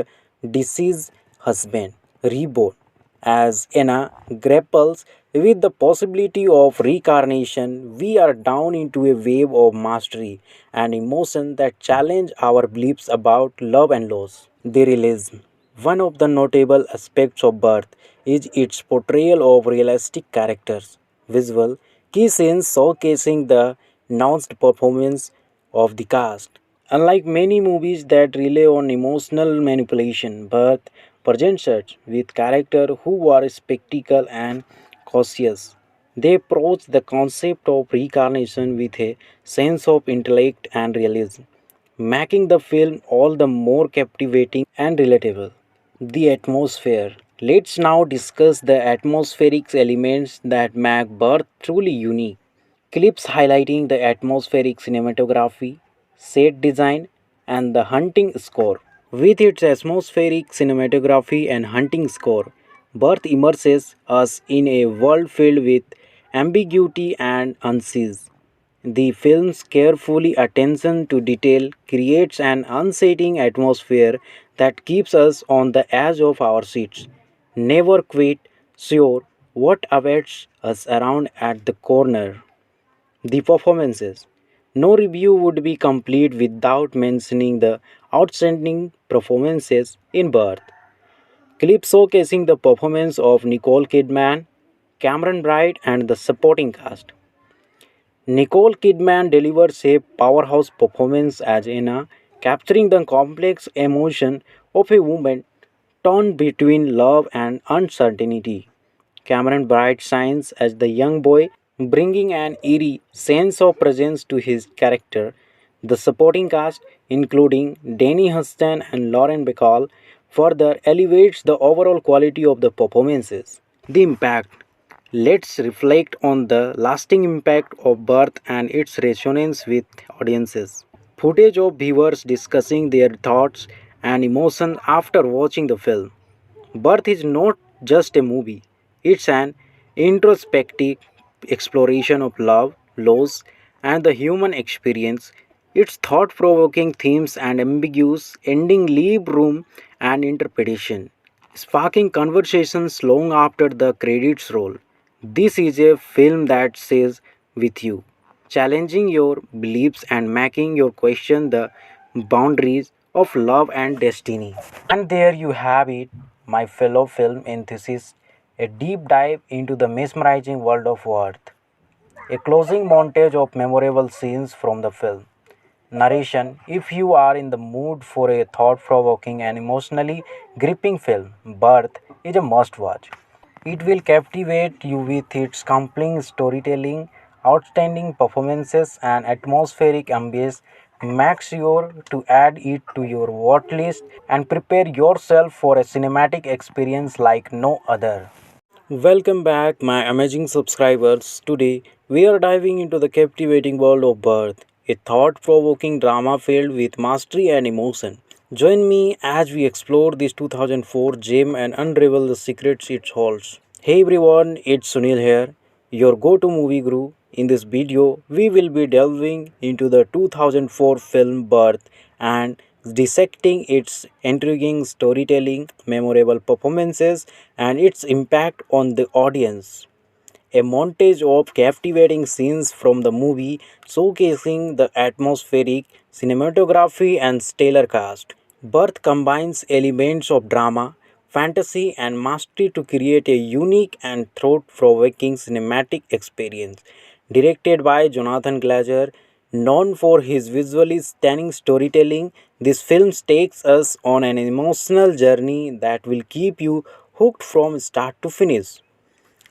deceased husband, reborn. As Anna grapples with the possibility of reincarnation, we are down into a wave of mastery and emotion that challenge our beliefs about love and loss. The realism. One of the notable aspects of Birth is its portrayal of realistic characters. Visual key scenes showcasing the nuanced performance of the cast. Unlike many movies that rely on emotional manipulation, Birth presents us with characters who are spectacle and cautious. They approach the concept of reincarnation with a sense of intellect and realism, making the film all the more captivating and relatable. The atmosphere. Let's now discuss the atmospheric elements that make Birth truly unique. Clips highlighting the atmospheric cinematography, set design, and the hunting score. With its atmospheric cinematography and hunting score, Birth immerses us in a world filled with ambiguity and unease. The film's carefully attention to detail creates an unsettling atmosphere that keeps us on the edge of our seats, never quite sure what awaits us around at the corner. The performances. No review would be complete without mentioning the outstanding performances in Birth. Clip showcasing the performance of Nicole Kidman, Cameron Bright, and the supporting cast. Nicole Kidman delivers a powerhouse performance as Anna, capturing the complex emotion of a woman torn between love and uncertainty. Cameron Bright shines as the young boy, bringing an eerie sense of presence to his character. The supporting cast, including Danny Huston and Lauren Bacall, further elevates the overall quality of the performances. The impact. Let's reflect on the lasting impact of Birth and its resonance with audiences. Footage of viewers discussing their thoughts and emotions after watching the film. Birth is not just a movie, it's an introspective exploration of love, loss, and the human experience. Its thought provoking themes and ambiguous ending leave room and interpretation, sparking conversations long after the credits roll. This is a film that says with you, challenging your beliefs and making you question the boundaries of love and destiny. And there you have it, my fellow film enthusiasts, a deep dive into the mesmerizing world of Worth. A closing montage of memorable scenes from the film. Narration. If you are in the mood for a thought provoking and emotionally gripping film, Birth is a must watch. It will captivate you with its compelling storytelling, outstanding performances, and atmospheric ambience. Make sure to add it to your watch list and prepare yourself for a cinematic experience like no other. Welcome back, my amazing subscribers. Today, we are diving into the captivating world of Birth, a thought provoking drama filled with mastery and emotion. Join me as we explore this 2004 gem and unravel the secrets it holds. Hey everyone, it's Sunil here, your go to movie guru. In this video, we will be delving into the 2004 film Birth and dissecting its intriguing storytelling, memorable performances, and its impact on the audience. A montage of captivating scenes from the movie showcasing the atmospheric, cinematography, and stellar cast. Birth combines elements of drama, fantasy, and mastery to create a unique and thought provoking cinematic experience. Directed by Jonathan Glazer, known for his visually stunning storytelling, this film takes us on an emotional journey that will keep you hooked from start to finish.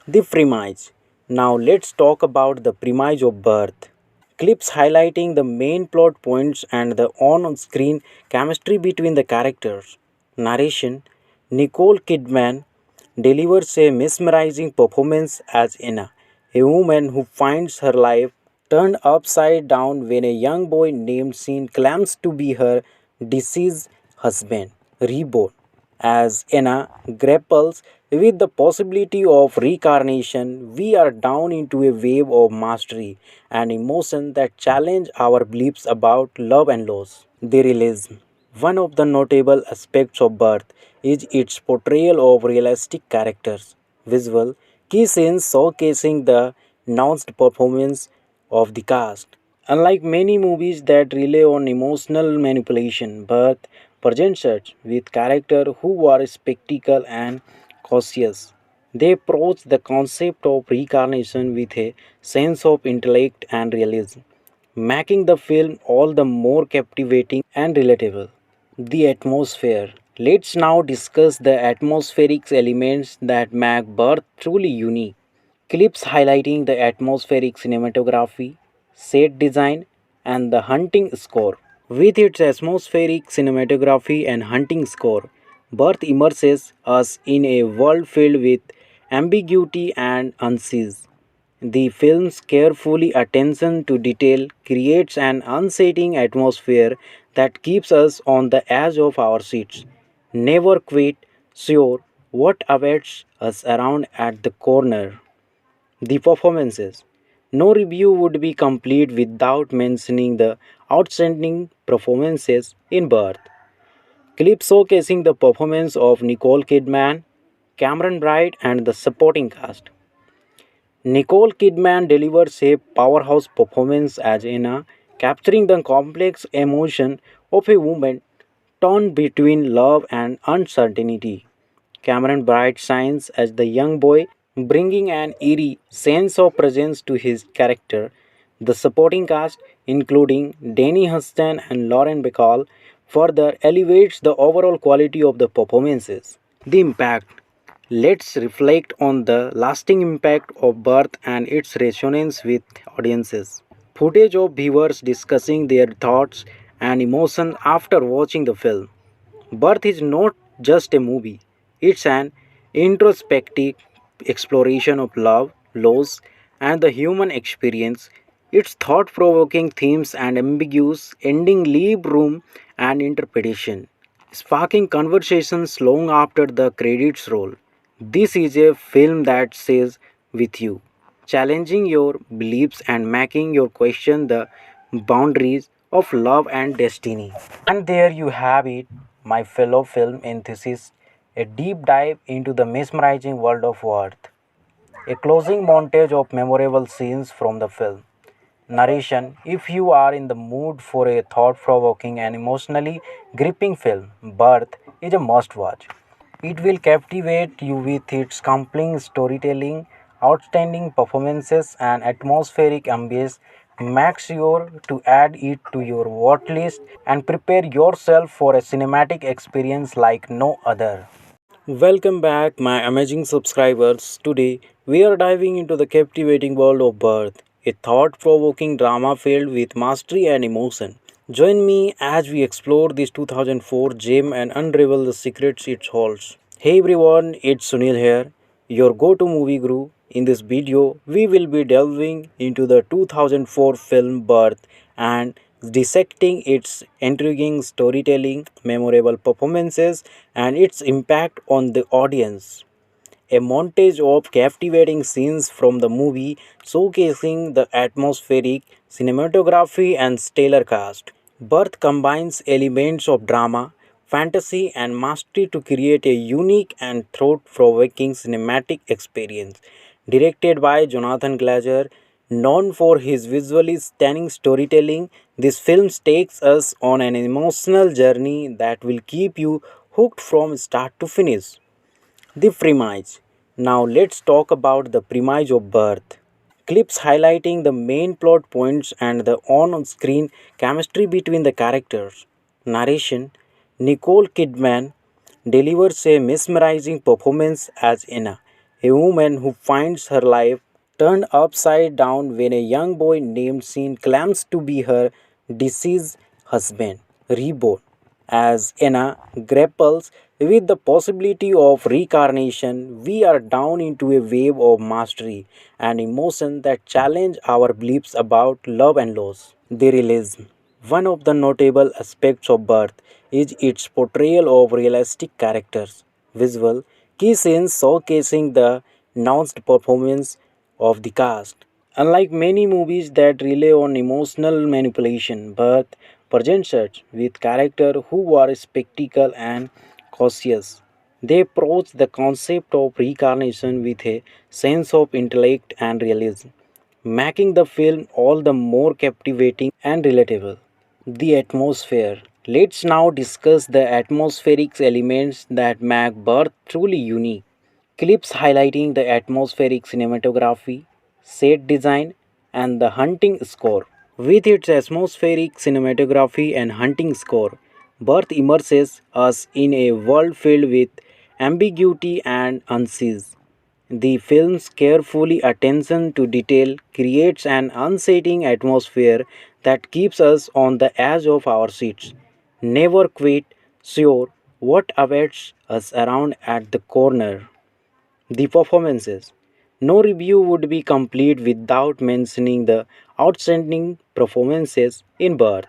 The premise. Now let's talk about the premise of Birth. Clips highlighting the main plot points and the on screen chemistry between the characters. Narration. Nicole Kidman delivers a mesmerizing performance as Anna, a woman who finds her life turned upside down when a young boy named Sean claims to be her deceased husband, reborn. As Anna grapples with the possibility of reincarnation, we are down into a wave of mastery and emotion that challenge our beliefs about love and loss. The realism. One of the notable aspects of Birth is its portrayal of realistic characters. Visual key scenes showcasing the nuanced performance of the cast. Unlike many movies that rely on emotional manipulation, Birth presents us with characters who are spectacle and cautious. They approach the concept of reincarnation with a sense of intellect and realism, making the film all the more captivating and relatable. The atmosphere. Let's now discuss the atmospheric elements that make Birth truly unique. Clips highlighting the atmospheric cinematography, set design, and the hunting score. With its atmospheric cinematography and hunting score, Birth immerses us in a world filled with ambiguity and unease. The film's carefully attention to detail creates an unsettling atmosphere that keeps us on the edge of our seats, never quite sure what awaits us around at the corner. The performances. No review would be complete without mentioning the outstanding performances in Birth. Clip showcasing the performance of Nicole Kidman, Cameron Bright, and the supporting cast. Nicole Kidman delivers a powerhouse performance as Anna, capturing the complex emotion of a woman torn between love and uncertainty. Cameron Bright shines as the young boy, bringing an eerie sense of presence to his character. The supporting cast, including Danny Huston and Lauren Bacall, further elevates the overall quality of the performances. The impact. Let's reflect on the lasting impact of Birth and its resonance with audiences. Footage of viewers discussing their thoughts and emotions after watching the film. Birth is not just a movie, it's an introspective exploration of love, loss, and the human experience. Its thought provoking themes and ambiguous ending leave room and interpretation, sparking conversations long after the credits roll. This is a film that says with you, challenging your beliefs and making you question the boundaries of love and destiny. And there you have it, my fellow film enthusiasts, a deep dive into the mesmerizing world of Worth. A closing montage of memorable scenes from the film. Narration. If you are in the mood for a thought provoking and emotionally gripping film, Birth is a must watch. It will captivate you with its compelling storytelling, outstanding performances, and atmospheric ambience. Make sure to add it to your watch list and prepare yourself for a cinematic experience like no other. Welcome back, my amazing subscribers. Today, we are diving into the captivating world of Birth, a thought provoking drama filled with mastery and emotion. Join me as we explore this 2004 gem and unravel the secrets it holds. Hey everyone, it's Sunil here, your go to movie guru. In this video, we will be delving into the 2004 film Birth and dissecting its intriguing storytelling, memorable performances, and its impact on the audience. A montage of captivating scenes from the movie showcasing the atmospheric, cinematography, and stellar cast. Birth combines elements of drama, fantasy, and mastery to create a unique and thought provoking cinematic experience. Directed by Jonathan Glazer, known for his visually stunning storytelling, this film takes us on an emotional journey that will keep you hooked from start to finish. The premise. Now let's talk about the premise of Birth. Clips highlighting the main plot points and the on screen chemistry between the characters. Narration. Nicole Kidman delivers a mesmerizing performance as Anna, a woman who finds her life turned upside down when a young boy named Sean claims to be her deceased husband, reborn. As Anna grapples with the possibility of reincarnation, we are down into a wave of mastery and emotion that challenge our beliefs about love and loss. The realism. One of the notable aspects of Birth is its portrayal of realistic characters. Visual key scenes showcasing the nuanced performance of the cast. Unlike many movies that rely on emotional manipulation, Birth presents us with characters who are spectacle and cautious. They approach the concept of reincarnation with a sense of intellect and realism, making the film all the more captivating and relatable. The atmosphere. Let's now discuss the atmospheric elements that make Birth truly unique. Clips highlighting the atmospheric cinematography, set design, and the hunting score. With its atmospheric cinematography and hunting score, Birth immerses us in a world filled with ambiguity and unease. The film's carefully attention to detail creates an unsettling atmosphere that keeps us on the edge of our seats, never quite sure what awaits us around at the corner. The performances. No review would be complete without mentioning the outstanding performances in Birth.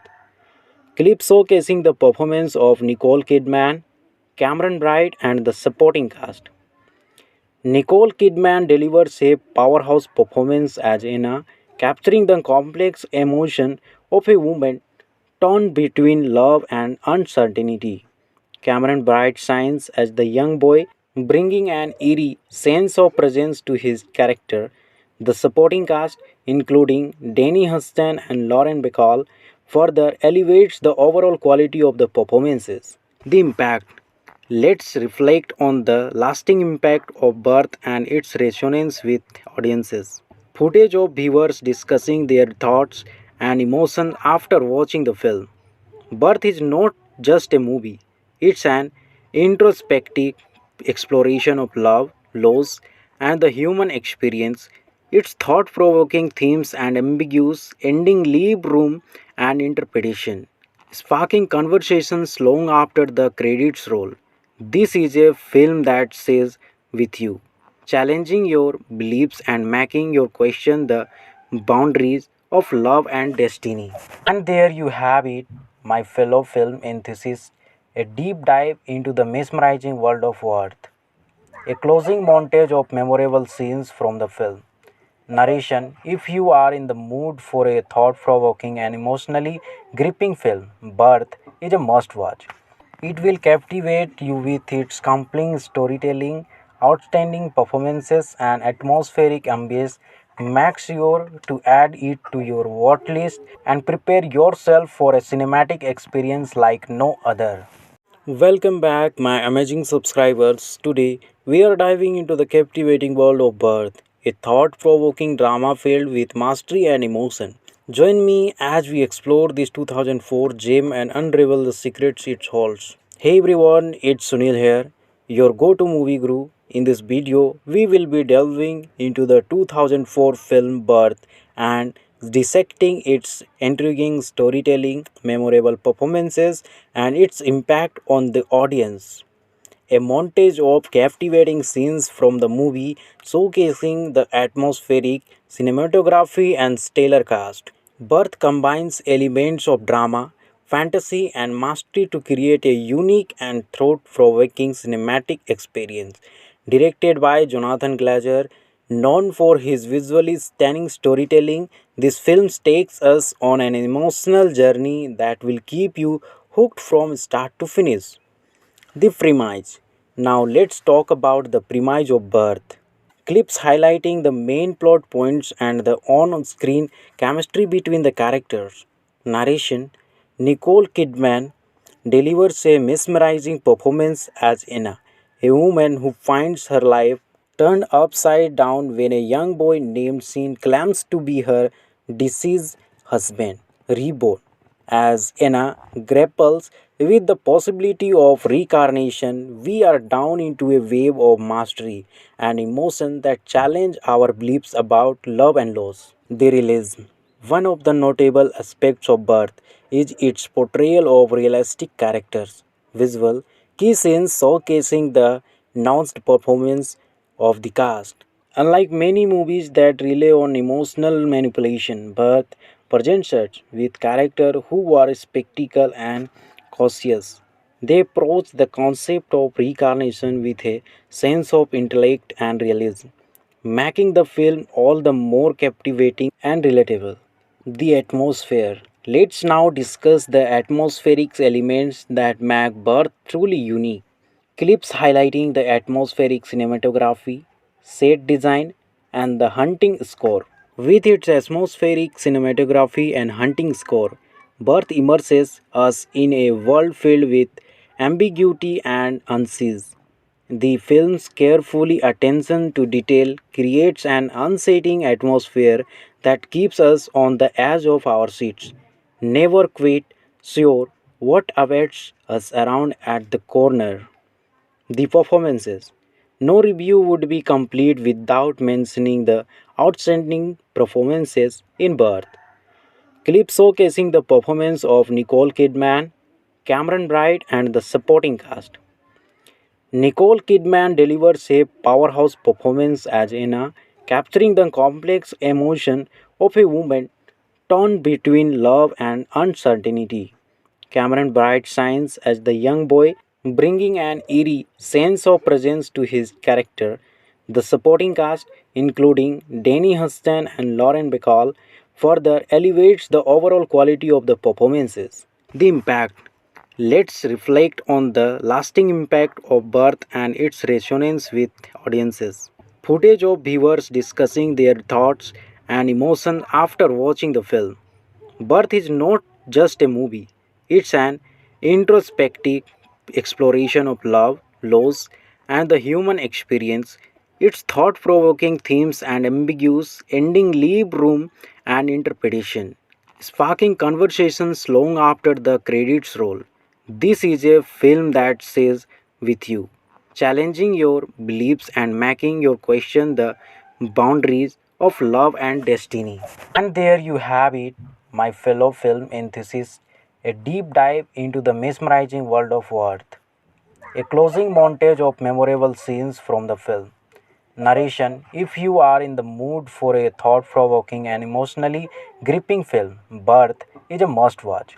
Clip showcasing the performance of Nicole Kidman, Cameron Bright, and the supporting cast. Nicole Kidman delivers a powerhouse performance as Anna, capturing the complex emotion of a woman torn between love and uncertainty. Cameron Bright shines as the young boy, bringing an eerie sense of presence to his character. The supporting cast, including Danny Huston and Lauren Bacall, further elevates the overall quality of the performances. The impact. Let's reflect on the lasting impact of Birth and its resonance with audiences. Footage of viewers discussing their thoughts and emotions after watching the film. Birth is not just a movie, it's an introspective exploration of love, loss, and the human experience. Its thought provoking themes and ambiguous ending leave room and interpretation, sparking conversations long after the credits roll. This is a film that says with you, challenging your beliefs and making you question the boundaries of love and destiny. And there you have it, my fellow film enthusiasts, a deep dive into the mesmerizing world of Worth. A closing montage of memorable scenes from the film. Narration. If you are in the mood for a thought provoking and emotionally gripping film, Birth is a must watch. It will captivate you with its compelling storytelling, outstanding performances, and atmospheric ambience. Make sure to add it to your watch list and prepare yourself for a cinematic experience like no other. Welcome back, my amazing subscribers. Today, we are diving into the captivating world of Birth, a thought provoking drama filled with mastery and emotion. Join me as we explore this 2004 gem and unravel the secrets it holds. Hey everyone, it's Sunil here, your go to movie guru. In this video, we will be delving into the 2004 film Birth and dissecting its intriguing storytelling, memorable performances, and its impact on the audience. A montage of captivating scenes from the movie showcasing the atmospheric, cinematography, and stellar cast. Birth combines elements of drama, fantasy, and mastery to create a unique and thought provoking cinematic experience. Directed by Jonathan Glazer, known for his visually stunning storytelling, this film takes us on an emotional journey that will keep you hooked from start to finish. The premise. Now let's talk about the premise of Birth. Clips highlighting the main plot points and the on screen chemistry between the characters. Narration. Nicole Kidman delivers a mesmerizing performance as Anna, a woman who finds her life turned upside down when a young boy named Sean claims to be her deceased husband, reborn. As Anna grapples with the possibility of reincarnation, we are down into a wave of mastery and emotion that challenge our beliefs about love and loss. The realism. One of the notable aspects of Birth is its portrayal of realistic characters. Visual key scenes showcasing the nuanced performance of the cast. Unlike many movies that rely on emotional manipulation, Birth presents us with characters who are spectacle and cautious. They approach the concept of reincarnation with a sense of intellect and realism, making the film all the more captivating and relatable. The atmosphere. Let's now discuss the atmospheric elements that make Birth truly unique. Clips highlighting the atmospheric cinematography, set design, and the hunting score. With its atmospheric cinematography and hunting score, Birth immerses us in a world filled with ambiguity and unease. The film's carefully attention to detail creates an unsettling atmosphere that keeps us on the edge of our seats, never quite sure what awaits us around at the corner. The performances. No review would be complete without mentioning the outstanding performances in Birth. Clip showcasing the performance of Nicole Kidman, Cameron Bright, and the supporting cast. Nicole Kidman delivers a powerhouse performance as Anna, capturing the complex emotion of a woman torn between love and uncertainty. Cameron Bright shines as the young boy, bringing an eerie sense of presence to his character. The supporting cast, including Danny Huston and Lauren Bacall, further elevates the overall quality of the performances. The impact. Let's reflect on the lasting impact of Birth and its resonance with audiences. Footage of viewers discussing their thoughts and emotions after watching the film. Birth is not just a movie, it's an introspective exploration of love, loss, and the human experience. Its thought provoking themes and ambiguous ending leave room and interpretation, sparking conversations long after the credits roll. This is a film that says with you, challenging your beliefs and making you question the boundaries of love and destiny. And there you have it, my fellow film enthusiasts, a deep dive into the mesmerizing world of Earth. A closing montage of memorable scenes from the film. Narration. If you are in the mood for a thought provoking and emotionally gripping film, Birth is a must watch.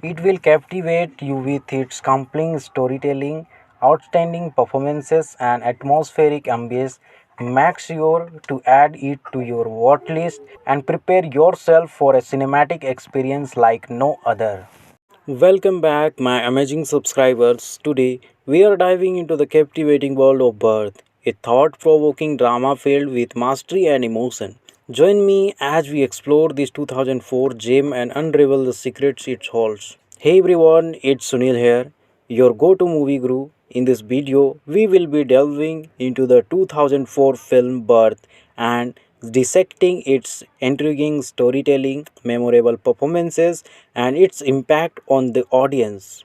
It will captivate you with its compelling storytelling, outstanding performances, and atmospheric ambience. Make sure to add it to your watch list and prepare yourself for a cinematic experience like no other. Welcome back, my amazing subscribers. Today, we are diving into the captivating world of Birth, a thought provoking drama filled with mastery and emotion. Join me as we explore this 2004 gem and unravel the secrets it holds. Hey everyone, it's Sunil here, your go to movie guru. In this video, we will be delving into the 2004 film Birth and dissecting its intriguing storytelling, memorable performances, and its impact on the audience.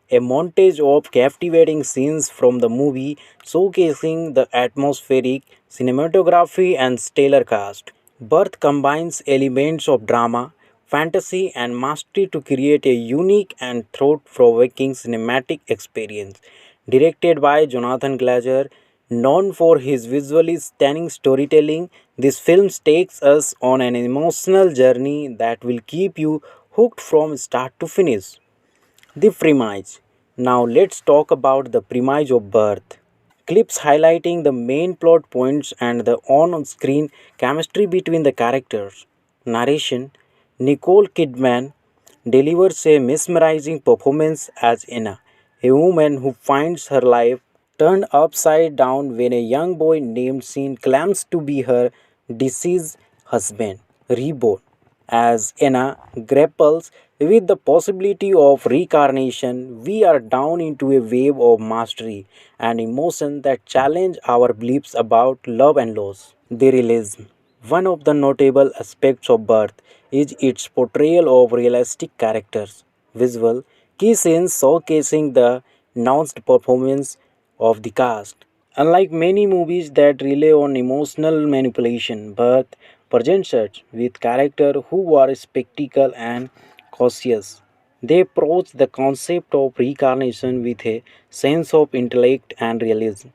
A montage of captivating scenes from the movie showcasing the atmospheric, cinematography, and stellar cast. Birth combines elements of drama, fantasy, and mastery to create a unique and thought provoking cinematic experience. Directed by Jonathan Glazer, known for his visually stunning storytelling, this film takes us on an emotional journey that will keep you hooked from start to finish. The premise. Now let's talk about the premise of Birth. Clips highlighting the main plot points and the on screen chemistry between the characters. Narration. Nicole Kidman delivers a mesmerizing performance as Anna, a woman who finds her life turned upside down when a young boy named Sean claims to be her deceased husband, reborn. As Anna grapples with the possibility of reincarnation, we are down into a wave of mastery and emotion that challenge our beliefs about love and loss. The realism. One of the notable aspects of Birth is its portrayal of realistic characters. Visual key scenes showcasing the nuanced performance of the cast. Unlike many movies that rely on emotional manipulation, Birth presents us with characters who are spectacle and cautious. They approach the concept of reincarnation with a sense of intellect and realism,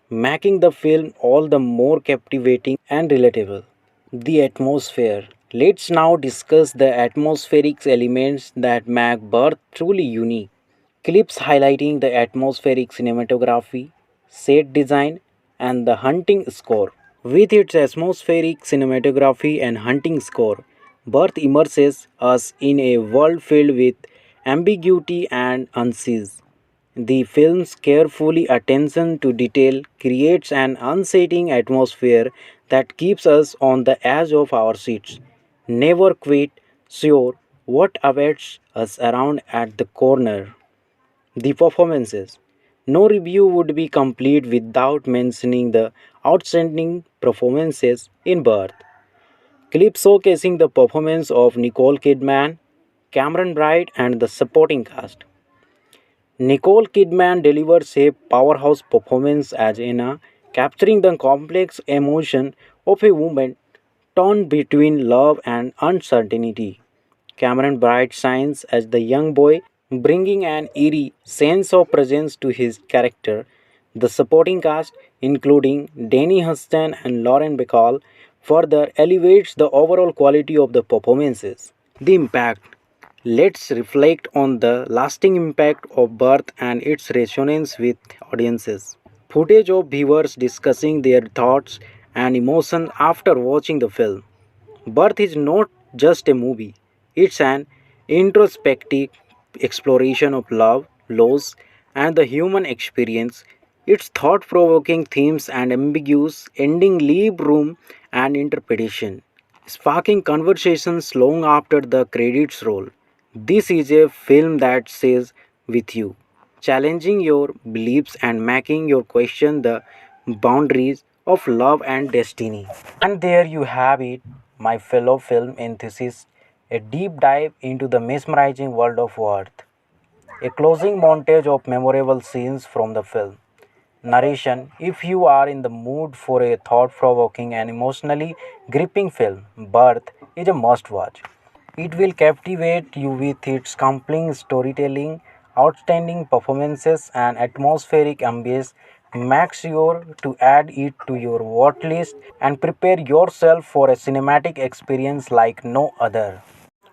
making the film all the more captivating and relatable. The atmosphere. Let's now discuss the atmospheric elements that make Birth truly unique. Clips highlighting the atmospheric cinematography, set design, and the hunting score. With its atmospheric cinematography and hunting score, Birth immerses us in a world filled with ambiguity and unease. The film's carefully attention to detail creates an unsettling atmosphere that keeps us on the edge of our seats, never quite sure what awaits us around at the corner. The performances. No review would be complete without mentioning the outstanding performances in Birth. Clip showcasing the performance of Nicole Kidman, Cameron Bright, and the supporting cast. Nicole Kidman delivers a powerhouse performance as Anna, capturing the complex emotion of a woman torn between love and uncertainty. Cameron Bright shines as the young boy, bringing an eerie sense of presence to his character. The supporting cast, including Danny Huston and Lauren Bacall, further elevates the overall quality of the performances. The impact. Let's reflect on the lasting impact of Birth and its resonance with audiences. Footage of viewers discussing their thoughts and emotions after watching the film. Birth is not just a movie, it's an introspective exploration of love, loss, and the human experience. Its thought provoking themes and ambiguous ending leave room and interpretation, sparking conversations long after the credits roll. This is a film that says with you, challenging your beliefs and making you question the boundaries of love and destiny. And there you have it, my fellow film enthusiasts, a deep dive into the mesmerizing world of Earth. A closing montage of memorable scenes from the film. Narration. If you are in the mood for a thought provoking and emotionally gripping film, Birth is a must watch. It will captivate you with its compelling storytelling, outstanding performances, and atmospheric ambience. Make sure to add it to your watch list and prepare yourself for a cinematic experience like no other.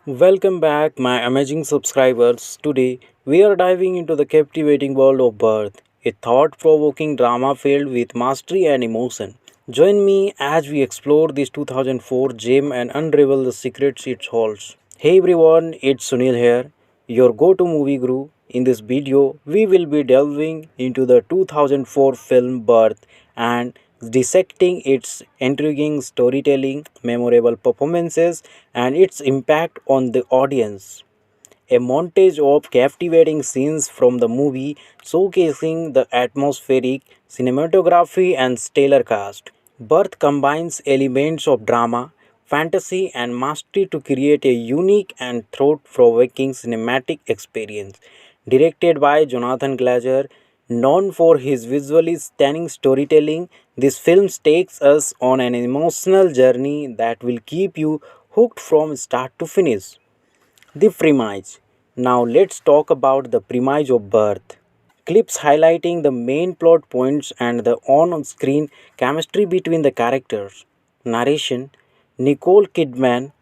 Welcome back, my amazing subscribers. Today, we are diving into the captivating world of Birth, a thought provoking drama filled with mastery and emotion. Join me as we explore this 2004 gem and unravel the secrets it holds. Hey everyone, it's Sunil here, your go to movie guru. In this video, we will be delving into the 2004 film Birth and dissecting its intriguing storytelling, memorable performances, and its impact on the audience. A montage of captivating scenes from the movie showcasing the atmospheric, cinematography, and stellar cast. Birth combines elements of drama, fantasy, and mastery to create a unique and thought provoking cinematic experience. Directed by Jonathan Glazer, known for his visually stunning storytelling, this film takes us on an emotional journey that will keep you hooked from start to finish. The premise. Now let's talk about the premise of Birth. Clips highlighting the main plot points and the on screen chemistry between the characters. Narration. Nicole Kidman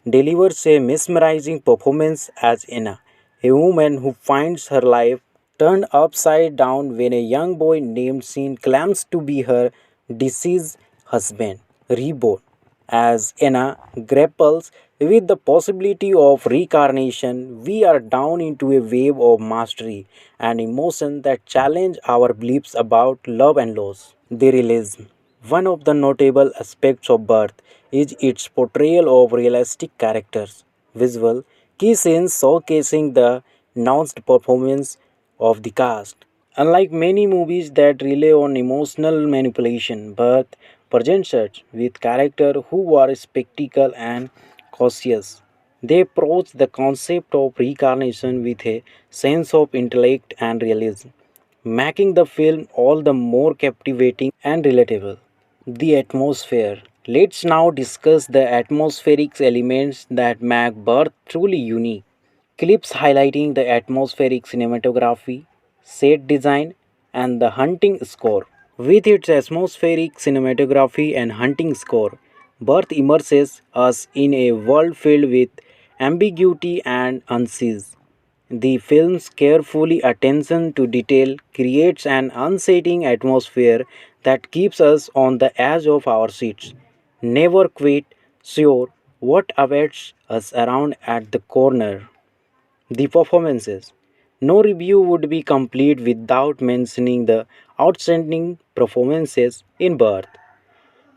delivers a mesmerizing performance as Anna, a woman who finds her life turned upside down when a young boy named Sean claims to be her deceased husband, reborn. As Anna grapples with the possibility of reincarnation, we are down into a wave of mastery and emotion that challenge our beliefs about love and loss. The realism. One of the notable aspects of Birth is its portrayal of realistic characters. Visual key scenes showcasing the nuanced performance of the cast. Unlike many movies that rely on emotional manipulation, Birth presents us with characters who are spectacle and cautious. They approach the concept of reincarnation with a sense of intellect and realism, making the film all the more captivating and relatable. The atmosphere. Let's now discuss the atmospheric elements that make Birth truly unique. Clips highlighting the atmospheric cinematography, set design, and the hunting score. With its atmospheric cinematography and hunting score, Birth immerses us in a world filled with ambiguity and unease. The film's carefully attention to detail creates an unsettling atmosphere that keeps us on the edge of our seats, never quite sure what awaits us around at the corner. The performances. No review would be complete without mentioning the outstanding performances in Birth.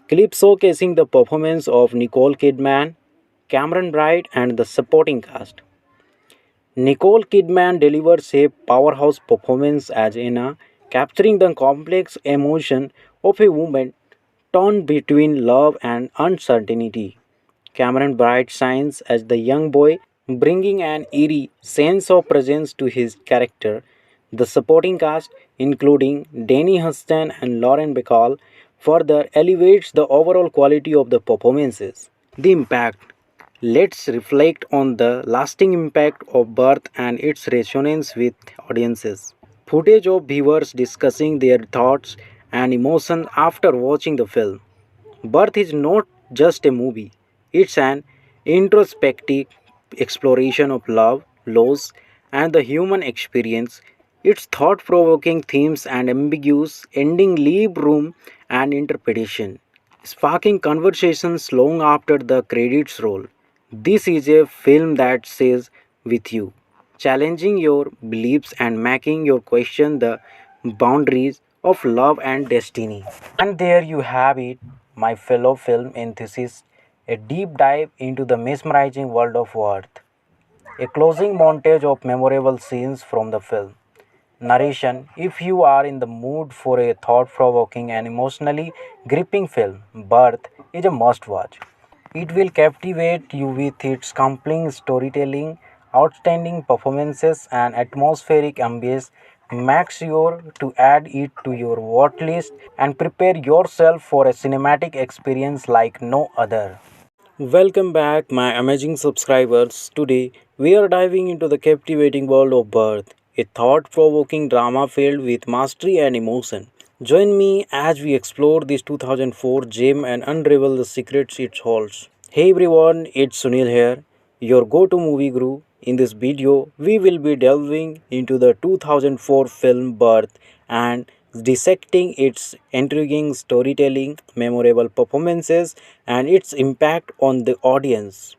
Clip showcasing the performance of Nicole Kidman, Cameron Bright, and the supporting cast. Nicole Kidman delivers a powerhouse performance as Anna, capturing the complex emotion of a woman torn between love and uncertainty. Cameron Bright shines as the young boy, bringing an eerie sense of presence to his character. The supporting cast, including Danny Huston and Lauren Bacall, further elevates the overall quality of the performances. The impact. Let's reflect on the lasting impact of Birth and its resonance with audiences. Footage of viewers discussing their thoughts and emotions after watching the film. Birth is not just a movie, it's an introspective exploration of love, loss, and the human experience. Its thought provoking themes and ambiguous ending leave room and interpretation, sparking conversations long after the credits roll. This is a film that says with you, challenging your beliefs and making you question the boundaries of love and destiny. And there you have it, my fellow film enthusiasts, a deep dive into the mesmerizing world of Worth. A closing montage of memorable scenes from the film. Narration. If you are in the mood for a thought provoking and emotionally gripping film, Birth is a must watch. It will captivate you with its compelling storytelling, outstanding performances, and atmospheric ambience. Make sure to add it to your watch list and prepare yourself for a cinematic experience like no other. Welcome back, my amazing subscribers. Today, we are diving into the captivating world of Birth, a thought provoking drama filled with mastery and emotion. Join me as we explore this 2004 gem and unravel the secrets it holds. Hey everyone, it's Sunil here, your go to movie guru. In this video, we will be delving into the 2004 film Birth and dissecting its intriguing storytelling, memorable performances, and its impact on the audience.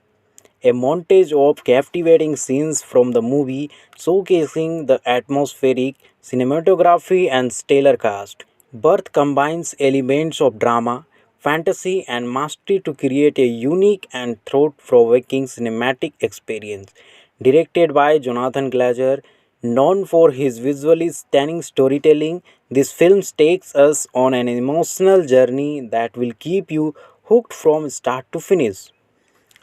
A montage of captivating scenes from the movie showcasing the atmospheric cinematography and stellar cast. Birth combines elements of drama, fantasy, and mastery to create a unique and thought provoking cinematic experience. Directed by Jonathan Glazer, known for his visually stunning storytelling, this film takes us on an emotional journey that will keep you hooked from start to finish.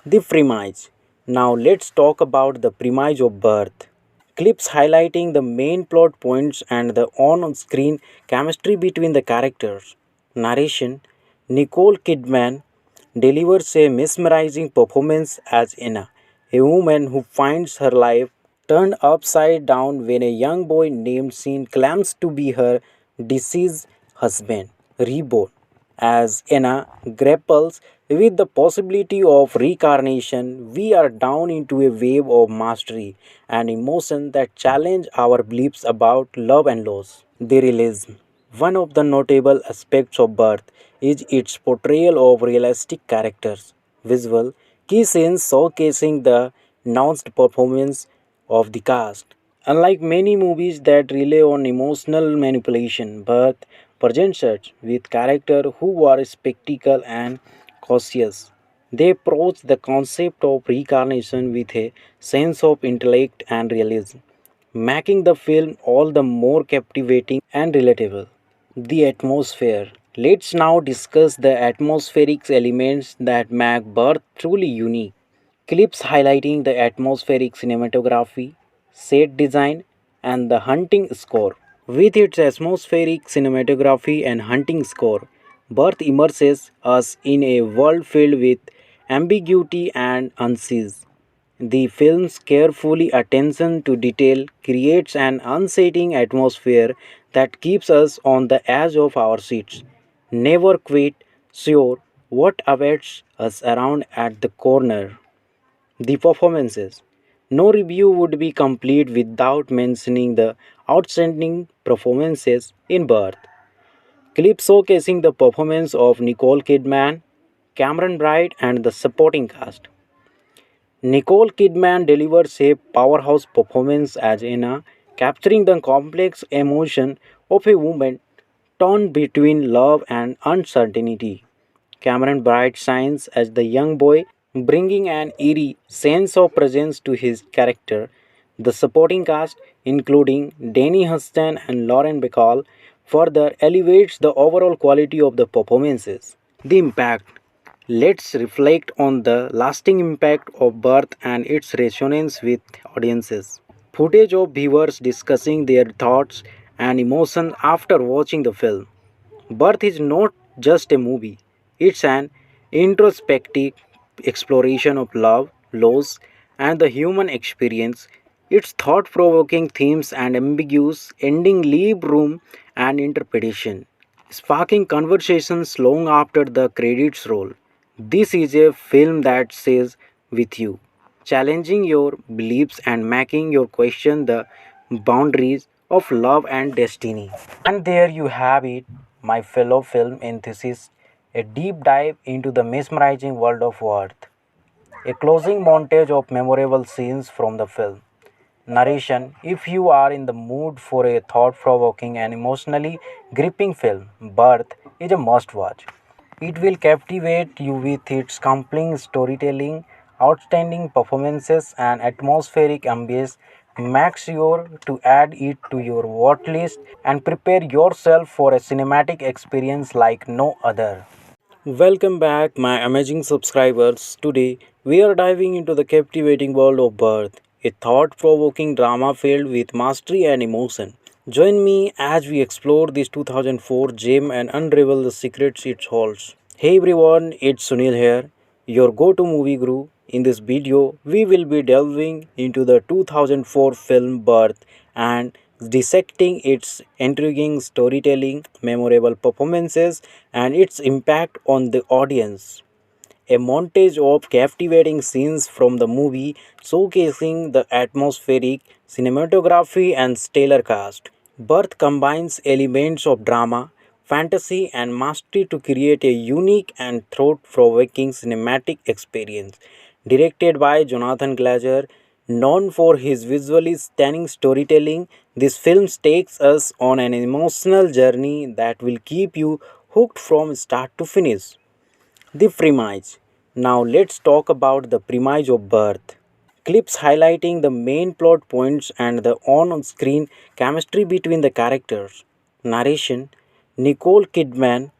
The premise. Now let's talk about the premise of Birth. Clips highlighting the main plot points and the on screen chemistry between the characters. Narration. Nicole Kidman delivers a mesmerizing performance as Anna, a woman who finds her life turned upside down when a young boy named Sean claims to be her deceased husband, reborn. As Anna grapples with the possibility of reincarnation, we are down into a wave of mastery and emotion that challenge our beliefs about love and loss. The realism. One of the notable aspects of Birth is its portrayal of realistic characters. Visual key scenes showcasing the nuanced performance of the cast. Unlike many movies that rely on emotional manipulation, Birth presents us with characters who are spectacle and cautious. They approach the concept of reincarnation with a sense of intellect and realism, making the film all the more captivating and relatable. The atmosphere. Let's now discuss the atmospheric elements that make Birth truly unique. Clips highlighting the atmospheric cinematography, set design, and the hunting score. With its atmospheric cinematography and hunting score, Birth immerses us in a world filled with ambiguity and unease. The film's carefully attention to detail creates an unsettling atmosphere that keeps us on the edge of our seats, never quite sure what awaits us around at the corner. The performances. No review would be complete without mentioning the outstanding performances in Birth. Clip showcasing the performance of Nicole Kidman, Cameron Bright, and the supporting cast. Nicole Kidman delivers a powerhouse performance as Anna, capturing the complex emotion of a woman torn between love and uncertainty. Cameron Bright shines as the young boy, bringing an eerie sense of presence to his character. The supporting cast, including Danny Huston and Lauren Bacall, further elevates the overall quality of the performances. The impact. Let's reflect on the lasting impact of Birth and its resonance with audiences. Footage of viewers discussing their thoughts and emotions after watching the film. Birth is not just a movie, it's an introspective exploration of love, loss, and the human experience. Its thought provoking themes and ambiguous ending leave room and interpretation, sparking conversations long after the credits roll. This is a film that says with you, challenging your beliefs and making you question the boundaries of love and destiny. And there you have it, my fellow film enthusiasts, a deep dive into the mesmerizing world of Worth. A closing montage of memorable scenes from the film. Narration. If you are in the mood for a thought provoking and emotionally gripping film, Birth is a must watch. It will captivate you with its compelling storytelling, outstanding performances, and atmospheric ambience. Make sure to add it to your watch list and prepare yourself for a cinematic experience like no other. Welcome back, my amazing subscribers. Today, we are diving into the captivating world of Birth, a thought provoking drama filled with mastery and emotion. Join me as we explore this 2004 gem and unravel the secrets it holds. Hey everyone, it's Sunil here, your go to movie guru. In this video, we will be delving into the 2004 film Birth and dissecting its intriguing storytelling, memorable performances, and its impact on the audience. A montage of captivating scenes from the movie showcasing the atmospheric cinematography and stellar cast. Birth combines elements of drama, fantasy, and mastery to create a unique and thought provoking cinematic experience. Directed by Jonathan Glazer, known for his visually stunning storytelling, this film takes us on an emotional journey that will keep you hooked from start to finish. The premise. Now let's talk about the premise of Birth. Clips highlighting the main plot points and the on screen chemistry between the characters. Narration. Nicole Kidman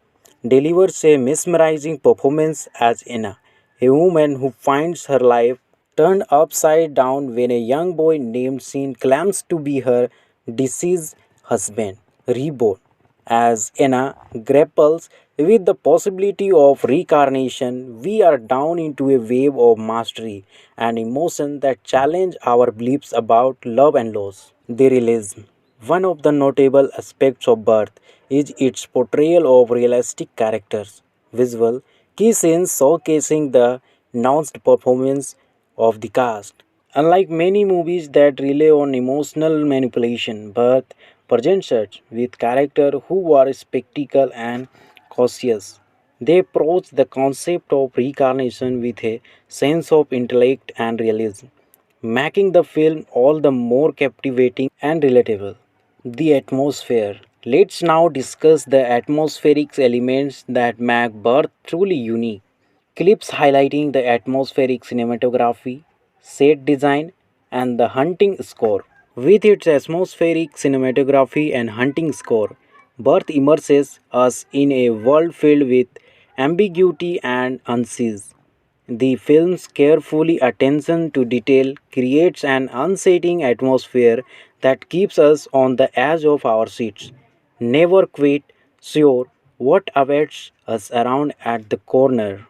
delivers a mesmerizing performance as Anna, a woman who finds her life turned upside down when a young boy named Sean claims to be her deceased husband, reborn. As Anna grapples with the possibility of reincarnation, we are down into a wave of mastery and emotion that challenge our beliefs about love and loss. The realism. One of the notable aspects of Birth is its portrayal of realistic characters. Visual key scenes showcasing the nuanced performance of the cast. Unlike many movies that rely on emotional manipulation, Birth presents us with characters who are spectacle and cautious. They approach the concept of reincarnation with a sense of intellect and realism, making the film all the more captivating and relatable. The atmosphere. Let's now discuss the atmospheric elements that make Birth truly unique. Clips highlighting the atmospheric cinematography, set design, and the hunting score. With its atmospheric cinematography and hunting score, Birth immerses us in a world filled with ambiguity and unease. The film's carefully attention to detail creates an unsettling atmosphere that keeps us on the edge of our seats, never quite sure what awaits us around at the corner.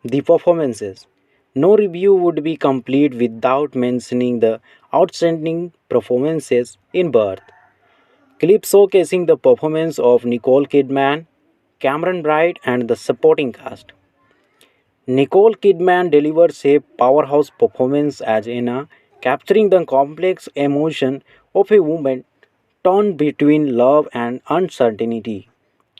The performances. No review would be complete without mentioning the outstanding performances in Birth. Clip showcasing the performance of Nicole Kidman, Cameron Bright, and the supporting cast. Nicole Kidman delivers a powerhouse performance as Anna, capturing the complex emotion of a woman torn between love and uncertainty.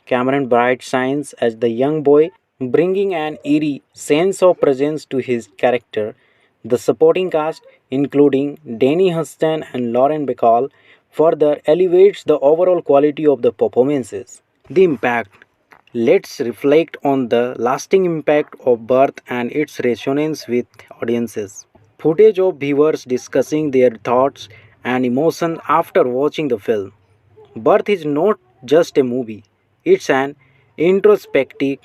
Cameron Bright shines as the young boy, bringing an eerie sense of presence to his character. The supporting cast, including Danny Huston and Lauren Bacall, further elevates the overall quality of the performances. The impact. Let's reflect on the lasting impact of Birth and its resonance with audiences. Footage of viewers discussing their thoughts and emotions after watching the film. Birth is not just a movie, it's an introspective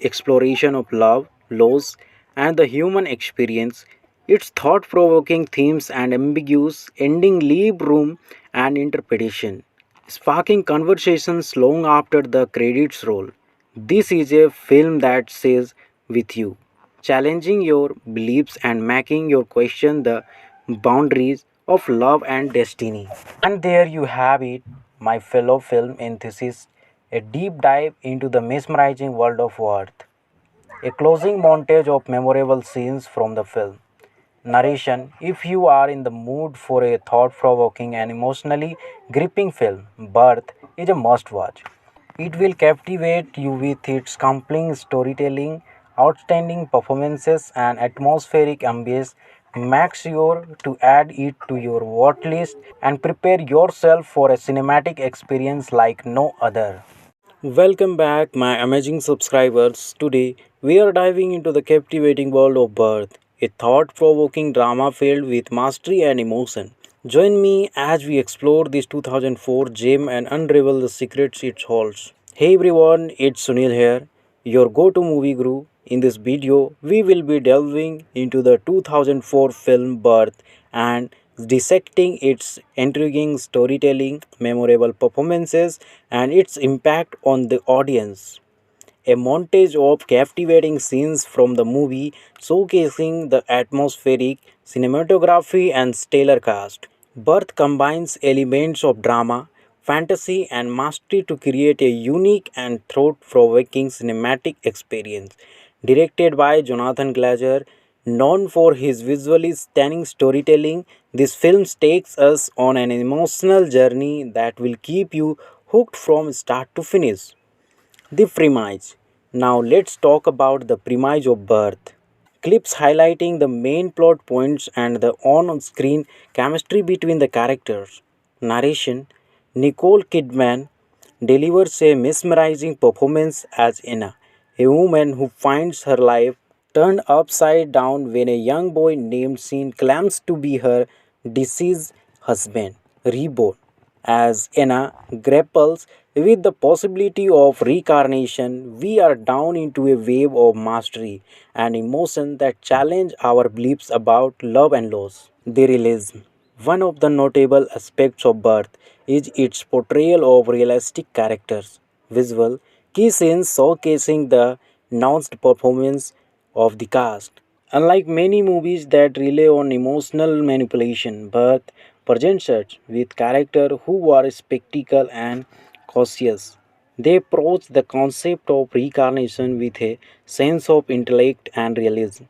exploration of love, loss, and the human experience. Its thought provoking themes and ambiguous ending leave room and interpretation, sparking conversations long after the credits roll. This is a film that says with you, challenging your beliefs and making you question the boundaries of love and destiny. And there you have it, my fellow film enthusiasts, a deep dive into the mesmerizing world of Worth. A closing montage of memorable scenes from the film. Narration. If you are in the mood for a thought provoking and emotionally gripping film, Birth is a must watch. It will captivate you with its compelling storytelling, outstanding performances, and atmospheric ambience. Make sure to add it to your watch list and prepare yourself for a cinematic experience like no other. Welcome back, my amazing subscribers. Today, we are diving into the captivating world of Birth, a thought provoking drama filled with mastery and emotion. Join me as we explore this 2004 gem and unravel the secrets it holds. Hey everyone, it's Sunil here, your go to movie guru. In this video, we will be delving into the 2004 film Birth and dissecting its intriguing storytelling, memorable performances, and its impact on the audience. A montage of captivating scenes from the movie showcasing the atmospheric cinematography and stellar cast. Birth combines elements of drama, fantasy, and mastery to create a unique and thought provoking cinematic experience. Directed by Jonathan Glazer, known for his visually stunning storytelling, this film takes us on an emotional journey that will keep you hooked from start to finish. The premise. Now let's talk about the premise of Birth. Clips highlighting the main plot points and the on screen chemistry between the characters. Narration. Nicole Kidman delivers a mesmerizing performance as Anna, a woman who finds her life turned upside down when a young boy named Sean claims to be her deceased husband, reborn. As Anna grapples with the possibility of reincarnation, we are down into a wave of mastery and emotion that challenge our beliefs about love and loss. The realism. One of the notable aspects of Birth is its portrayal of realistic characters. Visual key scenes showcasing the nuanced performance of the cast. Unlike many movies that rely on emotional manipulation, Birth presents us with characters who are spectacle and cautious. They approach the concept of reincarnation with a sense of intellect and realism,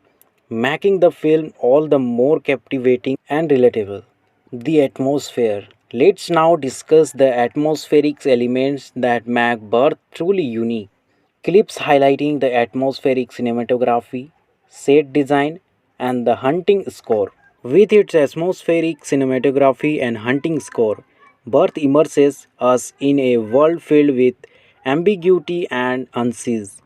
making the film all the more captivating and relatable. The atmosphere. Let's now discuss the atmospheric elements that make Birth truly unique. Clips highlighting the atmospheric cinematography, set design, and the hunting score. With its atmospheric cinematography and hunting score, Birth immerses us in a world filled with ambiguity and unease.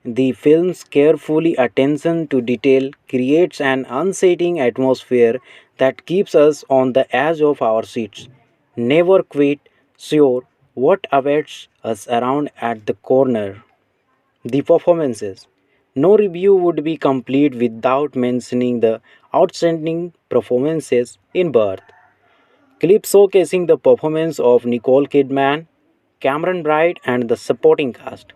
The film's carefully attention to detail creates an unsettling atmosphere that keeps us on the edge of our seats, never quite sure what awaits us around at the corner. The performances. No review would be complete without mentioning the outstanding performances in Birth. Clip showcasing the performance of Nicole Kidman, Cameron Bright, and the supporting cast.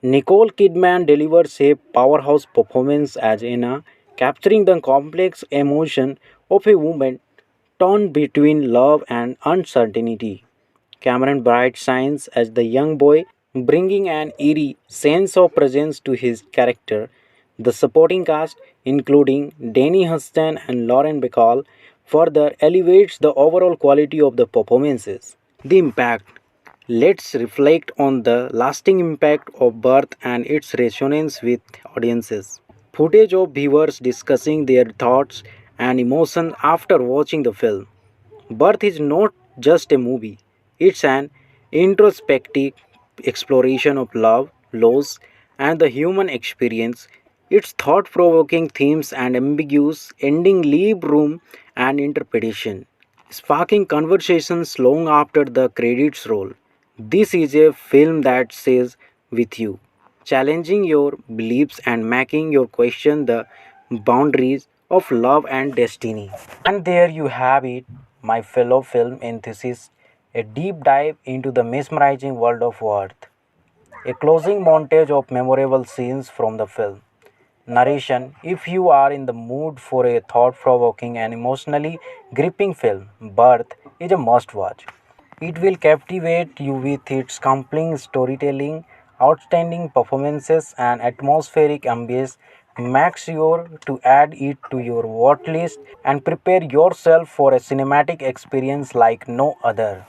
Nicole Kidman delivers a powerhouse performance as Anna, capturing the complex emotion of a woman torn between love and uncertainty. Cameron Bright shines as the young boy, bringing an eerie sense of presence to his character. The supporting cast, including Danny Huston and Lauren Bacall, further elevates the overall quality of the performances. The impact. Let's reflect on the lasting impact of Birth and its resonance with audiences. Footage of viewers discussing their thoughts and emotions after watching the film. Birth is not just a movie, it's an introspective exploration of love, loss, and the human experience. Its thought provoking themes and ambiguous ending leave room and interpretation, sparking conversations long after the credits roll. This is a film that says with you, challenging your beliefs and making you question the boundaries of love and destiny. And there you have it, my fellow film enthusiasts, a deep dive into the mesmerizing world of Earth. A closing montage of memorable scenes from the film. Narration. If you are in the mood for a thought provoking and emotionally gripping film, Birth is a must watch. It will captivate you with its compelling storytelling, outstanding performances, and atmospheric ambience. Make sure to add it to your watch list and prepare yourself for a cinematic experience like no other.